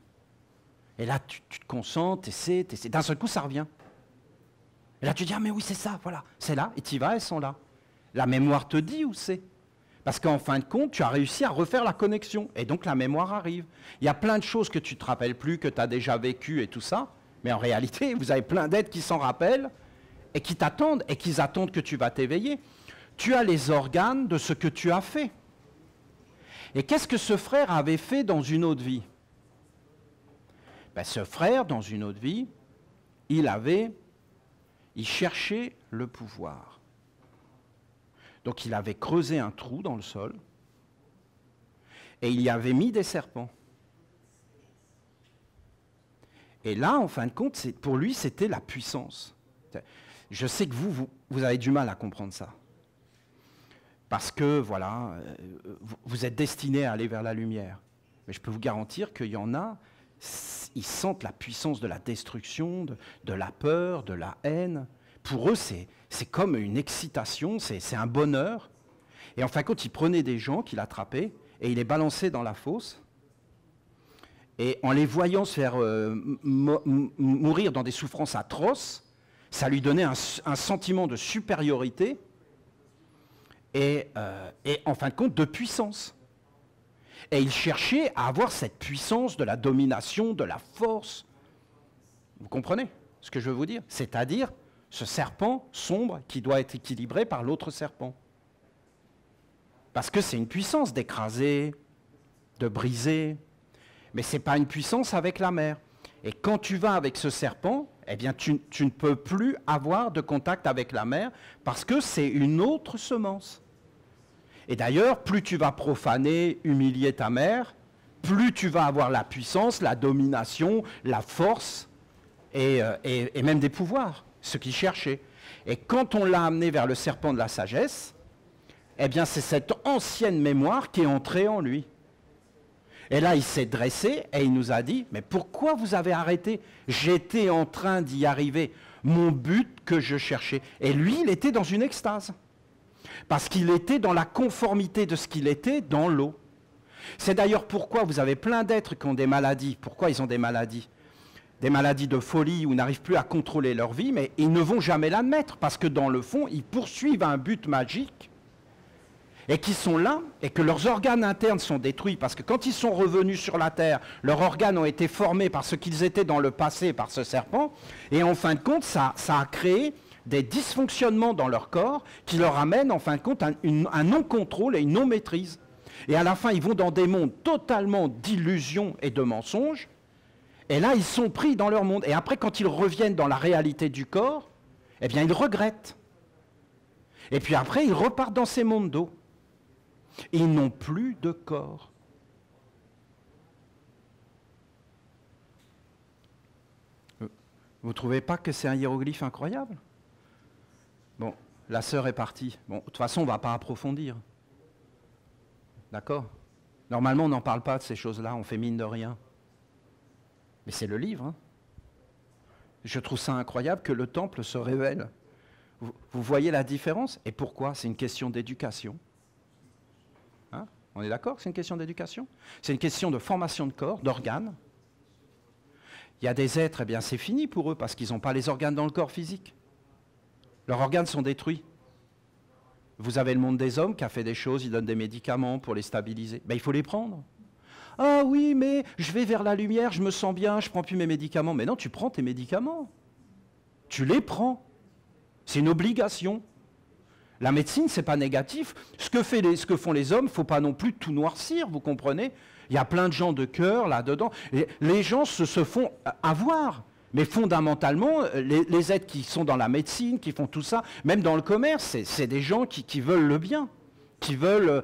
Et là, tu te concentres, t'essaies. D'un seul coup, ça revient. Et là, tu dis, ah mais oui, c'est ça, voilà. C'est là, et tu y vas, elles sont là. La mémoire te dit où c'est. Parce qu'en fin de compte, tu as réussi à refaire la connexion. Et donc, la mémoire arrive. Il y a plein de choses que tu ne te rappelles plus, que tu as déjà vécues et tout ça. Mais en réalité, vous avez plein d'êtres qui s'en rappellent et qui t'attendent et qui attendent que tu vas t'éveiller. Tu as les organes de ce que tu as fait. Et qu'est-ce que ce frère avait fait dans une autre vie? Ben, ce frère, dans une autre vie, il cherchait le pouvoir. Donc il avait creusé un trou dans le sol et il y avait mis des serpents. Et là, en fin de compte, pour lui, c'était la puissance. Je sais que vous avez du mal à comprendre ça. Parce que, voilà, vous êtes destiné à aller vers la lumière. Mais je peux vous garantir qu'il y en a, ils sentent la puissance de la destruction, de la peur, de la haine. Pour eux, c'est comme une excitation, c'est un bonheur. Et en fin de compte, il prenait des gens qu'il attrapait et il les balançait dans la fosse. Et en les voyant se faire mourir dans des souffrances atroces, ça lui donnait un sentiment de supériorité et en fin de compte de puissance. Et il cherchait à avoir cette puissance de la domination, de la force. Vous comprenez ce que je veux vous dire? C'est-à-dire ce serpent sombre qui doit être équilibré par l'autre serpent. Parce que c'est une puissance d'écraser, de briser, mais ce n'est pas une puissance avec la mer. Et quand tu vas avec ce serpent, eh bien tu ne peux plus avoir de contact avec la mer parce que c'est une autre semence. Et d'ailleurs, plus tu vas profaner, humilier ta mère, plus tu vas avoir la puissance, la domination, la force et même des pouvoirs, ce qu'il cherchait. Et quand on l'a amené vers le serpent de la sagesse, eh bien c'est cette ancienne mémoire qui est entrée en lui. Et là, il s'est dressé et il nous a dit, mais pourquoi vous avez arrêté? J'étais en train d'y arriver, mon but que je cherchais. Et lui, il était dans une extase. Parce qu'il était dans la conformité de ce qu'il était dans l'eau. C'est d'ailleurs pourquoi vous avez plein d'êtres qui ont des maladies. Pourquoi ils ont des maladies? Des maladies de folie où ils n'arrivent plus à contrôler leur vie, mais ils ne vont jamais l'admettre, parce que dans le fond, ils poursuivent un but magique, et qui sont là, et que leurs organes internes sont détruits, parce que quand ils sont revenus sur la Terre, leurs organes ont été formés par ce qu'ils étaient dans le passé, par ce serpent, et en fin de compte, ça a créé des dysfonctionnements dans leur corps qui leur amènent en fin de compte un non-contrôle et une non-maîtrise. Et à la fin, ils vont dans des mondes totalement d'illusions et de mensonges, et là, ils sont pris dans leur monde. Et après, quand ils reviennent dans la réalité du corps, eh bien, ils regrettent. Et puis après, ils repartent dans ces mondes d'eau. Ils n'ont plus de corps. Vous ne trouvez pas que c'est un hiéroglyphe incroyable? Bon, la sœur est partie. Bon, de toute façon, on ne va pas approfondir. D'accord? Normalement, on n'en parle pas de ces choses-là, on fait mine de rien. Mais c'est le livre. Hein. Je trouve ça incroyable que le temple se révèle. Vous voyez la différence? Et pourquoi? C'est une question d'éducation. Hein? On est d'accord que c'est une question d'éducation? C'est une question de formation de corps, d'organes. Il y a des êtres, eh bien c'est fini pour eux parce qu'ils n'ont pas les organes dans le corps physique. Leurs organes sont détruits. Vous avez le monde des hommes qui a fait des choses, il donne des médicaments pour les stabiliser. Ben, il faut les prendre. Ah oui, mais je vais vers la lumière, je me sens bien, je ne prends plus mes médicaments. Mais non, tu prends tes médicaments. Tu les prends. C'est une obligation. La médecine, ce n'est pas négatif. Ce que font les hommes, il ne faut pas non plus tout noircir, vous comprenez? Il y a plein de gens de cœur là-dedans. Les gens se font avoir. Mais fondamentalement, les êtres qui sont dans la médecine, qui font tout ça, même dans le commerce, c'est des gens qui veulent le bien, qui veulent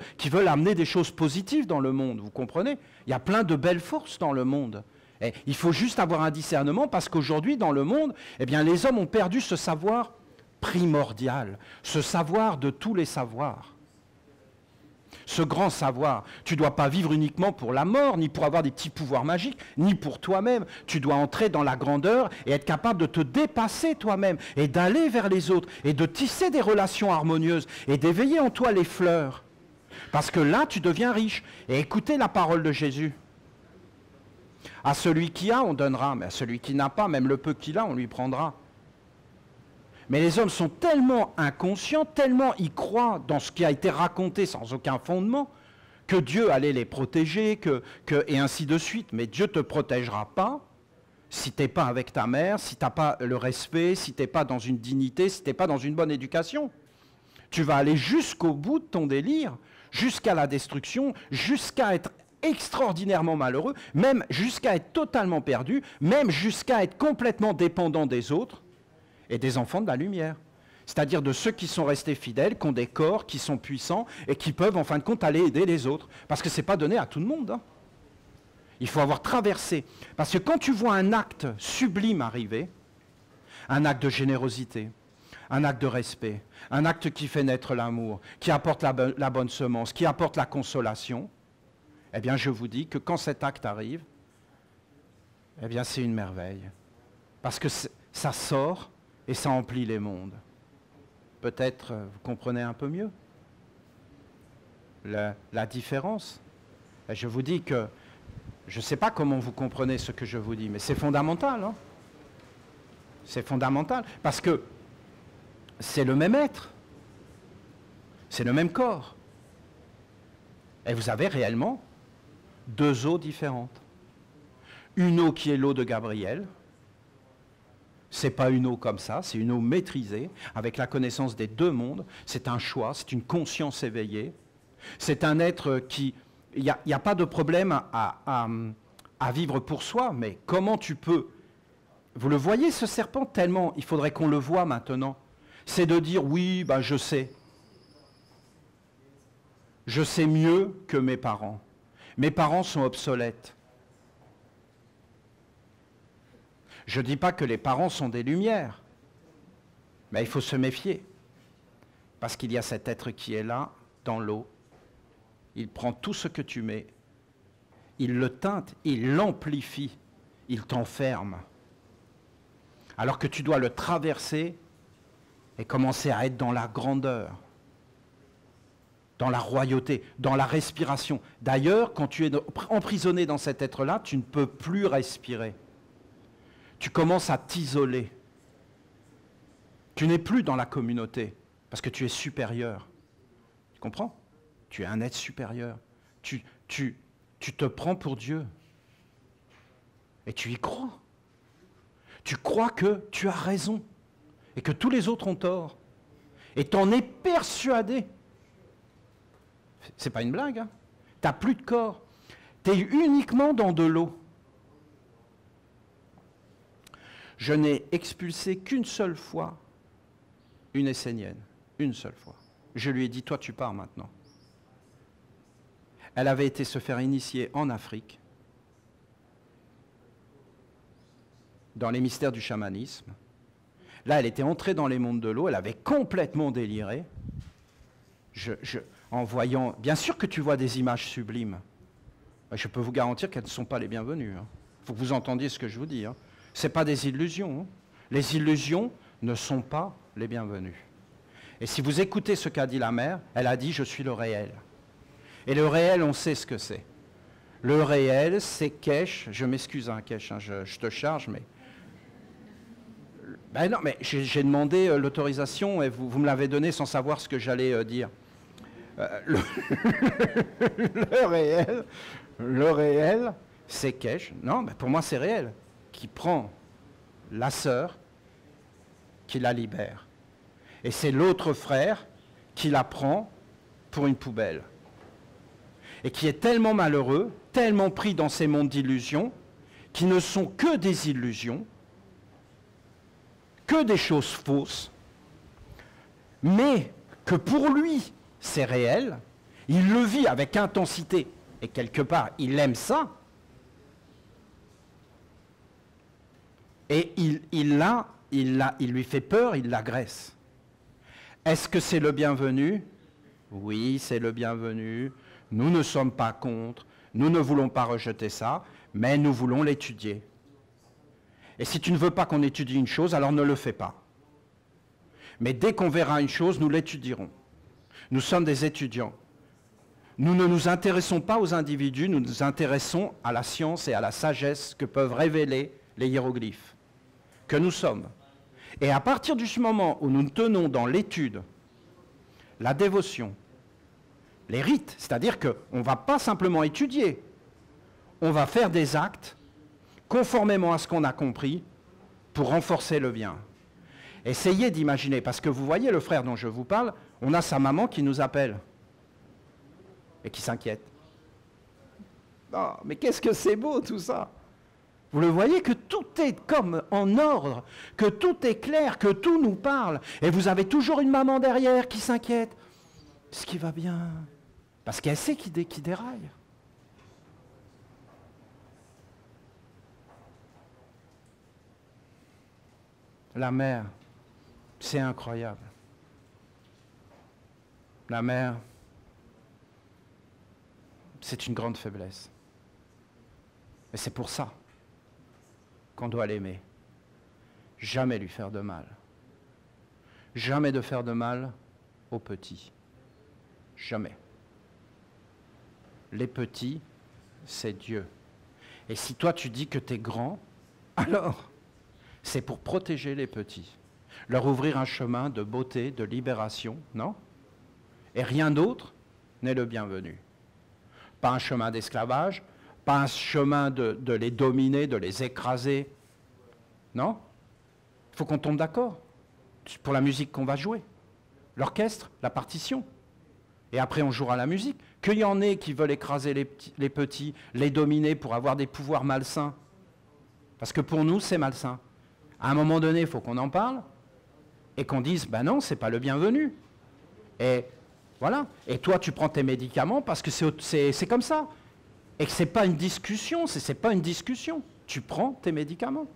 amener des choses positives dans le monde, vous comprenez? Il y a plein de belles forces dans le monde. Et il faut juste avoir un discernement parce qu'aujourd'hui, dans le monde, eh bien, les hommes ont perdu ce savoir primordial, ce savoir de tous les savoirs. Ce grand savoir, tu ne dois pas vivre uniquement pour la mort, ni pour avoir des petits pouvoirs magiques, ni pour toi-même. Tu dois entrer dans la grandeur et être capable de te dépasser toi-même et d'aller vers les autres et de tisser des relations harmonieuses et d'éveiller en toi les fleurs. Parce que là, tu deviens riche. Et écoutez la parole de Jésus. À celui qui a, on donnera, mais à celui qui n'a pas, même le peu qu'il a, on lui prendra. Mais les hommes sont tellement inconscients, tellement y croient dans ce qui a été raconté sans aucun fondement, que Dieu allait les protéger, et ainsi de suite. Mais Dieu ne te protégera pas si tu n'es pas avec ta mère, si tu n'as pas le respect, si tu n'es pas dans une dignité, si tu n'es pas dans une bonne éducation. Tu vas aller jusqu'au bout de ton délire, jusqu'à la destruction, jusqu'à être extraordinairement malheureux, même jusqu'à être totalement perdu, même jusqu'à être complètement dépendant des autres, et des enfants de la lumière. C'est-à-dire de ceux qui sont restés fidèles, qui ont des corps, qui sont puissants et qui peuvent en fin de compte aller aider les autres. Parce que ce n'est pas donné à tout le monde. Hein. Il faut avoir traversé. Parce que quand tu vois un acte sublime arriver, un acte de générosité, un acte de respect, un acte qui fait naître l'amour, qui apporte la bonne semence, qui apporte la consolation, eh bien je vous dis que quand cet acte arrive, eh bien c'est une merveille. Parce que ça sort et ça emplit les mondes. Peut-être vous comprenez un peu mieux la différence. Et je vous dis que, je ne sais pas comment vous comprenez ce que je vous dis, mais c'est fondamental. Hein. C'est fondamental, parce que c'est le même être, c'est le même corps. Et vous avez réellement deux eaux différentes. Une eau qui est l'eau de Gabriel. Ce n'est pas une eau comme ça, c'est une eau maîtrisée, avec la connaissance des deux mondes. C'est un choix, c'est une conscience éveillée. C'est un être qui... Il n'y a pas de problème à vivre pour soi, mais comment tu peux... Vous le voyez, ce serpent, tellement, il faudrait qu'on le voie maintenant. C'est de dire, oui, ben, je sais. Je sais mieux que mes parents. Mes parents sont obsolètes. Je ne dis pas que les parents sont des lumières, mais il faut se méfier, parce qu'il y a cet être qui est là, dans l'eau. Il prend tout ce que tu mets, il le teinte, il l'amplifie, il t'enferme. Alors que tu dois le traverser et commencer à être dans la grandeur, dans la royauté, dans la respiration. D'ailleurs, quand tu es emprisonné dans cet être-là, tu ne peux plus respirer. Tu commences à t'isoler. Tu n'es plus dans la communauté parce que tu es supérieur. Tu comprends? Tu es un être supérieur. Tu te prends pour Dieu. Et tu y crois. Tu crois que tu as raison et que tous les autres ont tort. Et tu en es persuadé. C'est pas une blague. Hein? Tu n'as plus de corps. Tu es uniquement dans de l'eau. Je n'ai expulsé qu'une seule fois une Essénienne. Une seule fois. Je lui ai dit, toi tu pars maintenant. Elle avait été se faire initier en Afrique, dans les mystères du chamanisme. Là, elle était entrée dans les mondes de l'eau, elle avait complètement déliré. en voyant... Bien sûr que tu vois des images sublimes. Je peux vous garantir qu'elles ne sont pas les bienvenues. Il faut que vous entendiez ce que je vous dis. Ce n'est pas des illusions. Les illusions ne sont pas les bienvenues. Et si vous écoutez ce qu'a dit la mère, elle a dit « je suis le réel ». Et le réel, on sait ce que c'est. Le réel, c'est Kesh. Je m'excuse, Kesh, je te charge, mais... Ben non, mais j'ai demandé l'autorisation et vous me l'avez donnée sans savoir ce que j'allais dire. Le réel, c'est Kesh. Non, ben pour moi, c'est réel. Qui prend la sœur, qui la libère. Et c'est l'autre frère qui la prend pour une poubelle. Et qui est tellement malheureux, tellement pris dans ces mondes d'illusions, qui ne sont que des illusions, que des choses fausses, mais que pour lui, c'est réel, il le vit avec intensité, et quelque part, il aime ça, et il lui fait peur, il l'agresse. Est-ce que c'est le bienvenu? Oui, c'est le bienvenu. Nous ne sommes pas contre, nous ne voulons pas rejeter ça, mais nous voulons l'étudier. Et si tu ne veux pas qu'on étudie une chose, alors ne le fais pas. Mais dès qu'on verra une chose, nous l'étudierons. Nous sommes des étudiants. Nous ne nous intéressons pas aux individus, nous nous intéressons à la science et à la sagesse que peuvent révéler les hiéroglyphes, que nous sommes. Et à partir du moment où nous nous tenons dans l'étude, la dévotion, les rites, c'est-à-dire qu'on ne va pas simplement étudier, on va faire des actes conformément à ce qu'on a compris pour renforcer le bien. Essayez d'imaginer, parce que vous voyez le frère dont je vous parle, on a sa maman qui nous appelle et qui s'inquiète. Oh, mais qu'est-ce que c'est beau tout ça! Vous le voyez que tout est comme en ordre, que tout est clair, que tout nous parle. Et vous avez toujours une maman derrière qui s'inquiète. Est-ce qui va bien? Parce qu'elle sait qui déraille. La mère, c'est incroyable. La mère, c'est une grande faiblesse. Et c'est pour ça qu'on doit l'aimer. Jamais lui faire de mal. Jamais de faire de mal aux petits. Jamais. Les petits, c'est Dieu. Et si toi tu dis que tu es grand, alors c'est pour protéger les petits. Leur ouvrir un chemin de beauté, de libération, non? Et rien d'autre n'est le bienvenu. Pas un chemin d'esclavage, pas un chemin de les dominer, de les écraser. Non? Il faut qu'on tombe d'accord pour la musique qu'on va jouer. L'orchestre, la partition. Et après, on jouera la musique. Qu'il y en ait qui veulent écraser les petits, les dominer pour avoir des pouvoirs malsains. Parce que pour nous, c'est malsain. À un moment donné, il faut qu'on en parle et qu'on dise, ben non, c'est pas le bienvenu. Et voilà. Et toi, tu prends tes médicaments parce que c'est comme ça. Et que c'est pas une discussion, c'est pas une discussion. Tu prends tes médicaments.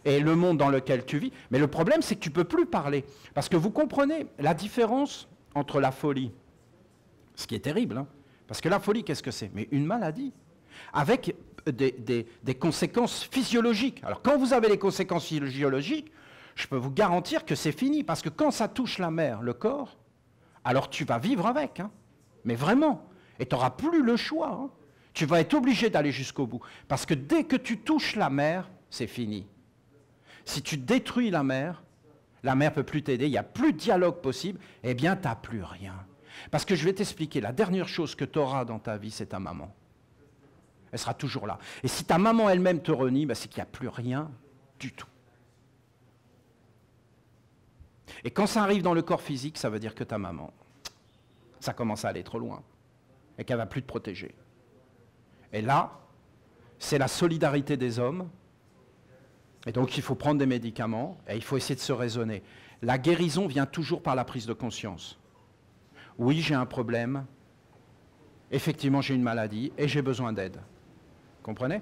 Et le monde dans lequel tu vis. Mais le problème, c'est que tu ne peux plus parler. Parce que vous comprenez la différence entre la folie, ce qui est terrible, hein, parce que la folie, qu'est-ce que c'est? Mais une maladie, avec des conséquences physiologiques. Alors quand vous avez les conséquences physiologiques, je peux vous garantir que c'est fini, parce que quand ça touche la mère, le corps, alors tu vas vivre avec, hein, mais vraiment, et tu n'auras plus le choix. Hein. Tu vas être obligé d'aller jusqu'au bout, parce que dès que tu touches la mère, c'est fini. Si tu détruis la mère ne peut plus t'aider, il n'y a plus de dialogue possible, eh bien, tu n'as plus rien. Parce que je vais t'expliquer, la dernière chose que tu auras dans ta vie, c'est ta maman. Elle sera toujours là. Et si ta maman elle-même te renie, ben, c'est qu'il n'y a plus rien du tout. Et quand ça arrive dans le corps physique, ça veut dire que ta maman, ça commence à aller trop loin, et qu'elle ne va plus te protéger. Et là, c'est la solidarité des hommes. Et donc, il faut prendre des médicaments et il faut essayer de se raisonner. La guérison vient toujours par la prise de conscience. Oui, j'ai un problème. Effectivement, j'ai une maladie et j'ai besoin d'aide. Comprenez?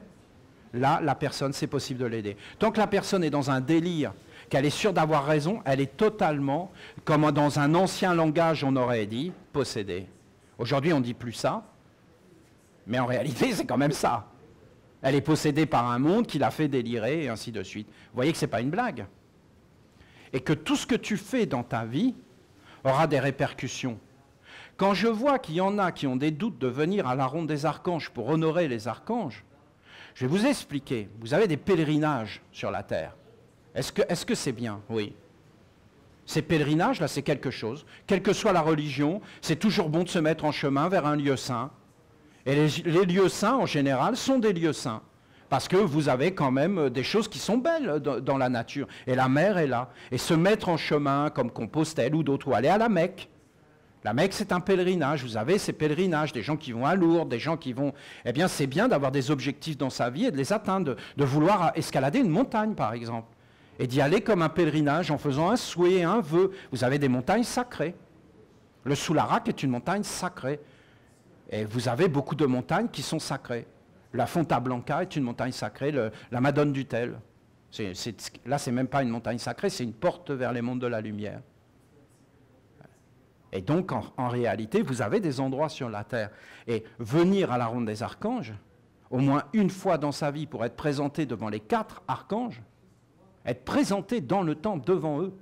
Là, la personne, c'est possible de l'aider. Tant que la personne est dans un délire, qu'elle est sûre d'avoir raison, elle est totalement, comme dans un ancien langage, on aurait dit, possédée. Aujourd'hui, on ne dit plus ça, mais en réalité, c'est quand même ça. Elle est possédée par un monde qui l'a fait délirer, et ainsi de suite. Vous voyez que ce n'est pas une blague. Et que tout ce que tu fais dans ta vie aura des répercussions. Quand je vois qu'il y en a qui ont des doutes de venir à la ronde des archanges pour honorer les archanges, je vais vous expliquer. Vous avez des pèlerinages sur la terre. Est-ce que c'est bien? Oui. Ces pèlerinages-là, c'est quelque chose. Quelle que soit la religion, c'est toujours bon de se mettre en chemin vers un lieu saint. Et les lieux saints, en général, sont des lieux saints. Parce que vous avez quand même des choses qui sont belles dans la nature. Et la mer est là. Et se mettre en chemin, comme Compostelle ou d'autres, ou aller à la Mecque. La Mecque, c'est un pèlerinage. Vous avez ces pèlerinages, des gens qui vont à Lourdes, des gens qui vont... Eh bien, c'est bien d'avoir des objectifs dans sa vie et de les atteindre, de vouloir escalader une montagne, par exemple. Et d'y aller comme un pèlerinage en faisant un souhait, un vœu. Vous avez des montagnes sacrées. Le Soularac est une montagne sacrée. Et vous avez beaucoup de montagnes qui sont sacrées. La Fonta Blanca est une montagne sacrée, la Madone du Tel. Là, ce n'est même pas une montagne sacrée, c'est une porte vers les mondes de la lumière. Et donc, en réalité, vous avez des endroits sur la terre. Et venir à la ronde des archanges, au moins une fois dans sa vie, pour être présenté devant les 4 archanges, être présenté dans le temple devant eux,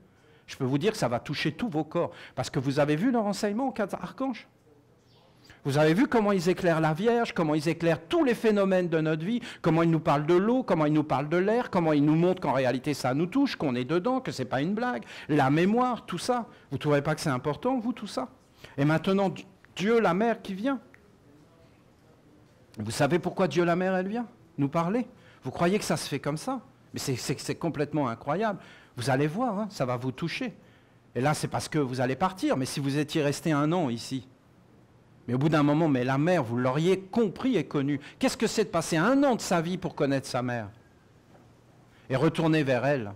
je peux vous dire que ça va toucher tous vos corps. Parce que vous avez vu leur enseignement aux 4 archanges? Vous avez vu comment ils éclairent la Vierge, comment ils éclairent tous les phénomènes de notre vie, comment ils nous parlent de l'eau, comment ils nous parlent de l'air, comment ils nous montrent qu'en réalité ça nous touche, qu'on est dedans, que ce n'est pas une blague, la mémoire, tout ça. Vous ne trouvez pas que c'est important, vous, tout ça? Et maintenant, Dieu, la mère qui vient. Vous savez pourquoi Dieu, la mère, elle vient nous parler? Vous croyez que ça se fait comme ça? Mais c'est complètement incroyable. Vous allez voir, hein, ça va vous toucher. Et là, c'est parce que vous allez partir, mais si vous étiez resté 1 an ici, mais au bout d'un moment, mais la mère, vous l'auriez compris et connue. Qu'est-ce que c'est de passer 1 an de sa vie pour connaître sa mère? Et retourner vers elle.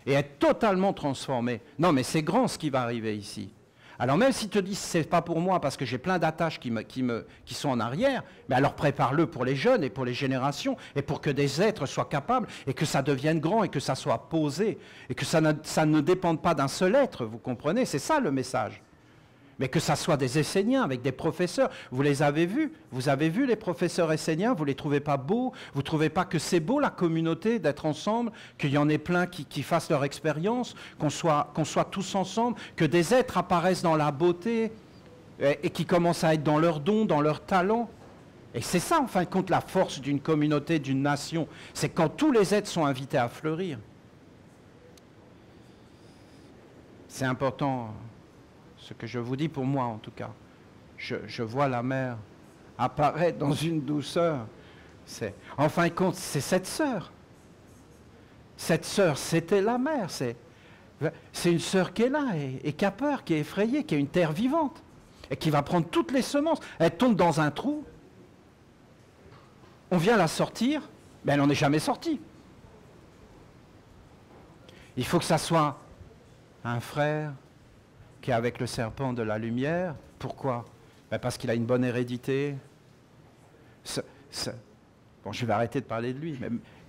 Et être totalement transformé. Non, mais c'est grand ce qui va arriver ici. Alors même si tu te dis, c'est pas pour moi parce que j'ai plein d'attaches qui sont en arrière, mais alors prépare-le pour les jeunes et pour les générations, et pour que des êtres soient capables, et que ça devienne grand, et que ça soit posé, et que ça ne dépende pas d'un seul être, vous comprenez? C'est ça le message. Mais que ça soit des Esséniens avec des professeurs. Vous les avez vus? Vous avez vu les professeurs esséniens? Vous ne les trouvez pas beaux? Vous ne trouvez pas que c'est beau la communauté, d'être ensemble? Qu'il y en ait plein qui fassent leur expérience? Qu'on soit tous ensemble? Que des êtres apparaissent dans la beauté et qui commencent à être dans leurs dons, dans leurs talents? Et c'est ça, en fin de compte, la force d'une communauté, d'une nation. C'est quand tous les êtres sont invités à fleurir. C'est important... Ce que je vous dis pour moi, en tout cas. Je vois la mère apparaître dans une douceur. En fin de compte, c'est cette sœur. Cette sœur, c'était la mère. C'est une sœur qui est là et qui a peur, qui est effrayée, qui est une terre vivante. Et qui va prendre toutes les semences. Elle tombe dans un trou. On vient la sortir, mais elle n'en est jamais sortie. Il faut que ça soit un frère qui est avec le serpent de la lumière. Pourquoi? Parce qu'il a une bonne hérédité. Bon, je vais arrêter de parler de lui,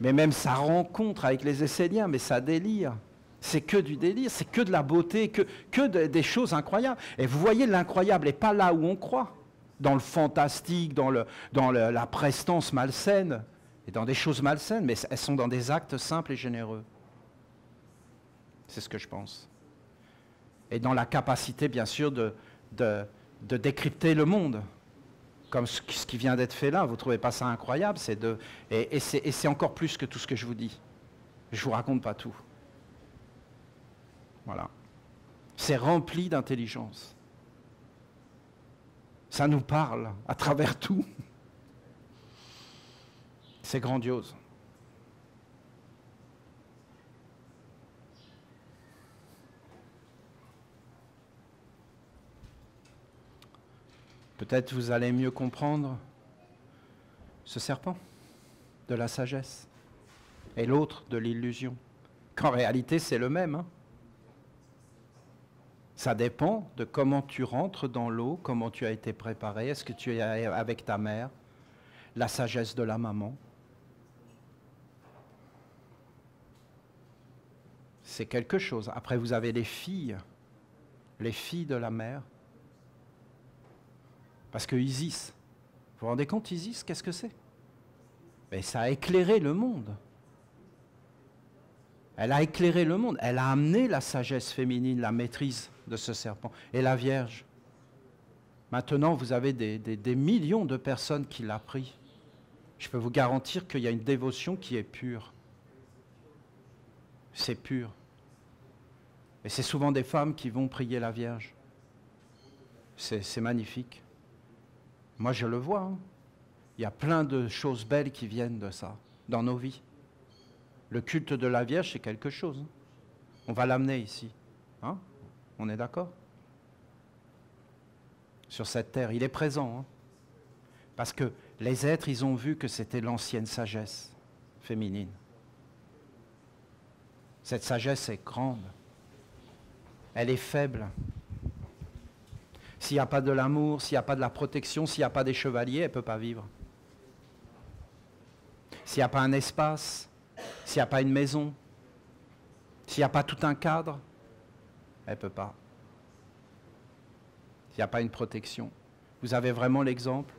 mais même sa rencontre avec les Esséniens, mais ça délire. C'est que du délire, c'est que de la beauté, des choses incroyables. Et vous voyez, l'incroyable n'est pas là où on croit, dans le fantastique, dans la prestance malsaine, et dans des choses malsaines, mais elles sont dans des actes simples et généreux. C'est ce que je pense. Et dans la capacité, bien sûr, de décrypter le monde, comme ce qui vient d'être fait là. Vous ne trouvez pas ça incroyable? Et c'est encore plus que tout ce que je vous dis. Je ne vous raconte pas tout. Voilà. C'est rempli d'intelligence. Ça nous parle à travers tout. C'est grandiose. Peut-être vous allez mieux comprendre ce serpent de la sagesse et l'autre de l'illusion, qu'en réalité c'est le même. Hein. Ça dépend de comment tu rentres dans l'eau, comment tu as été préparé, est-ce que tu es avec ta mère, la sagesse de la maman. C'est quelque chose. Après vous avez les filles de la mère. Parce que Isis, vous vous rendez compte, Isis, qu'est-ce que c'est? Mais ça a éclairé le monde. Elle a éclairé le monde. Elle a amené la sagesse féminine, la maîtrise de ce serpent. Et la Vierge. Maintenant, vous avez des millions de personnes qui l'ont pris. Je peux vous garantir qu'il y a une dévotion qui est pure. C'est pur. Et c'est souvent des femmes qui vont prier la Vierge. C'est magnifique. Moi, je le vois. Hein. Il y a plein de choses belles qui viennent de ça, dans nos vies. Le culte de la Vierge, c'est quelque chose. Hein. On va l'amener ici. Hein? On est d'accord? Sur cette terre, il est présent. Hein? Parce que les êtres, ils ont vu que c'était l'ancienne sagesse féminine. Cette sagesse est grande. Elle est faible. S'il n'y a pas de l'amour, s'il n'y a pas de la protection, s'il n'y a pas des chevaliers, elle ne peut pas vivre. S'il n'y a pas un espace, s'il n'y a pas une maison, s'il n'y a pas tout un cadre, elle ne peut pas. S'il n'y a pas une protection. Vous avez vraiment l'exemple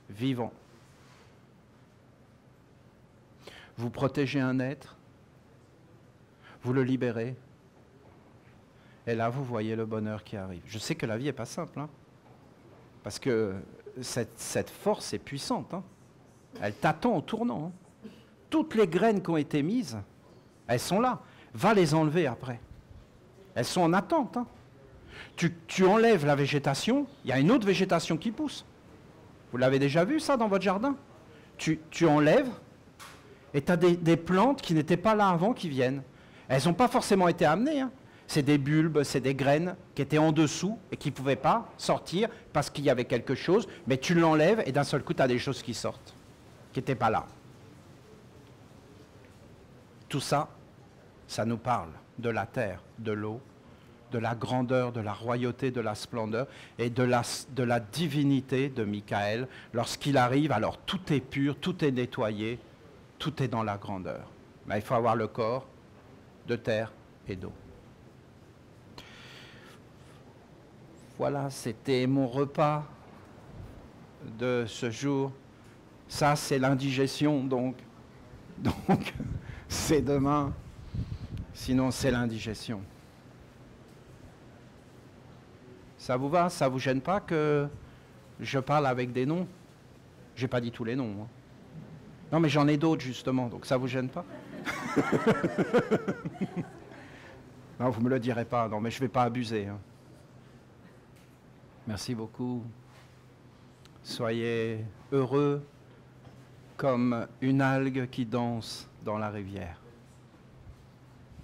vivant. Vous protégez un être, vous le libérez, et là vous voyez le bonheur qui arrive. Je sais que la vie n'est pas simple, hein, parce que cette force est puissante. Hein. Elle t'attend au tournant. Hein. Toutes les graines qui ont été mises, elles sont là. Va les enlever après. Elles sont en attente. Hein. Tu enlèves la végétation, il y a une autre végétation qui pousse. Vous l'avez déjà vu ça dans votre jardin? Tu enlèves et tu as des plantes qui n'étaient pas là avant qui viennent. Elles n'ont pas forcément été amenées. Hein. C'est des bulbes, c'est des graines qui étaient en dessous et qui ne pouvaient pas sortir parce qu'il y avait quelque chose, mais tu l'enlèves et d'un seul coup tu as des choses qui sortent, qui n'étaient pas là. Tout ça, ça nous parle de la terre, de l'eau, de la grandeur, de la royauté, de la splendeur et de la divinité de Michael. Lorsqu'il arrive, alors tout est pur, tout est nettoyé, tout est dans la grandeur. Mais il faut avoir le corps de terre et d'eau. Voilà, c'était mon repas de ce jour. Ça, c'est l'indigestion, donc c'est demain. Sinon, c'est l'indigestion. Ça vous va? Ça vous gêne pas que je parle avec des noms? J'ai pas dit tous les noms. Hein. Non, mais j'en ai d'autres, justement, donc ça vous gêne pas? Non, vous me le direz pas, non, mais je vais pas abuser. Hein. Merci beaucoup. Soyez heureux comme une algue qui danse dans la rivière.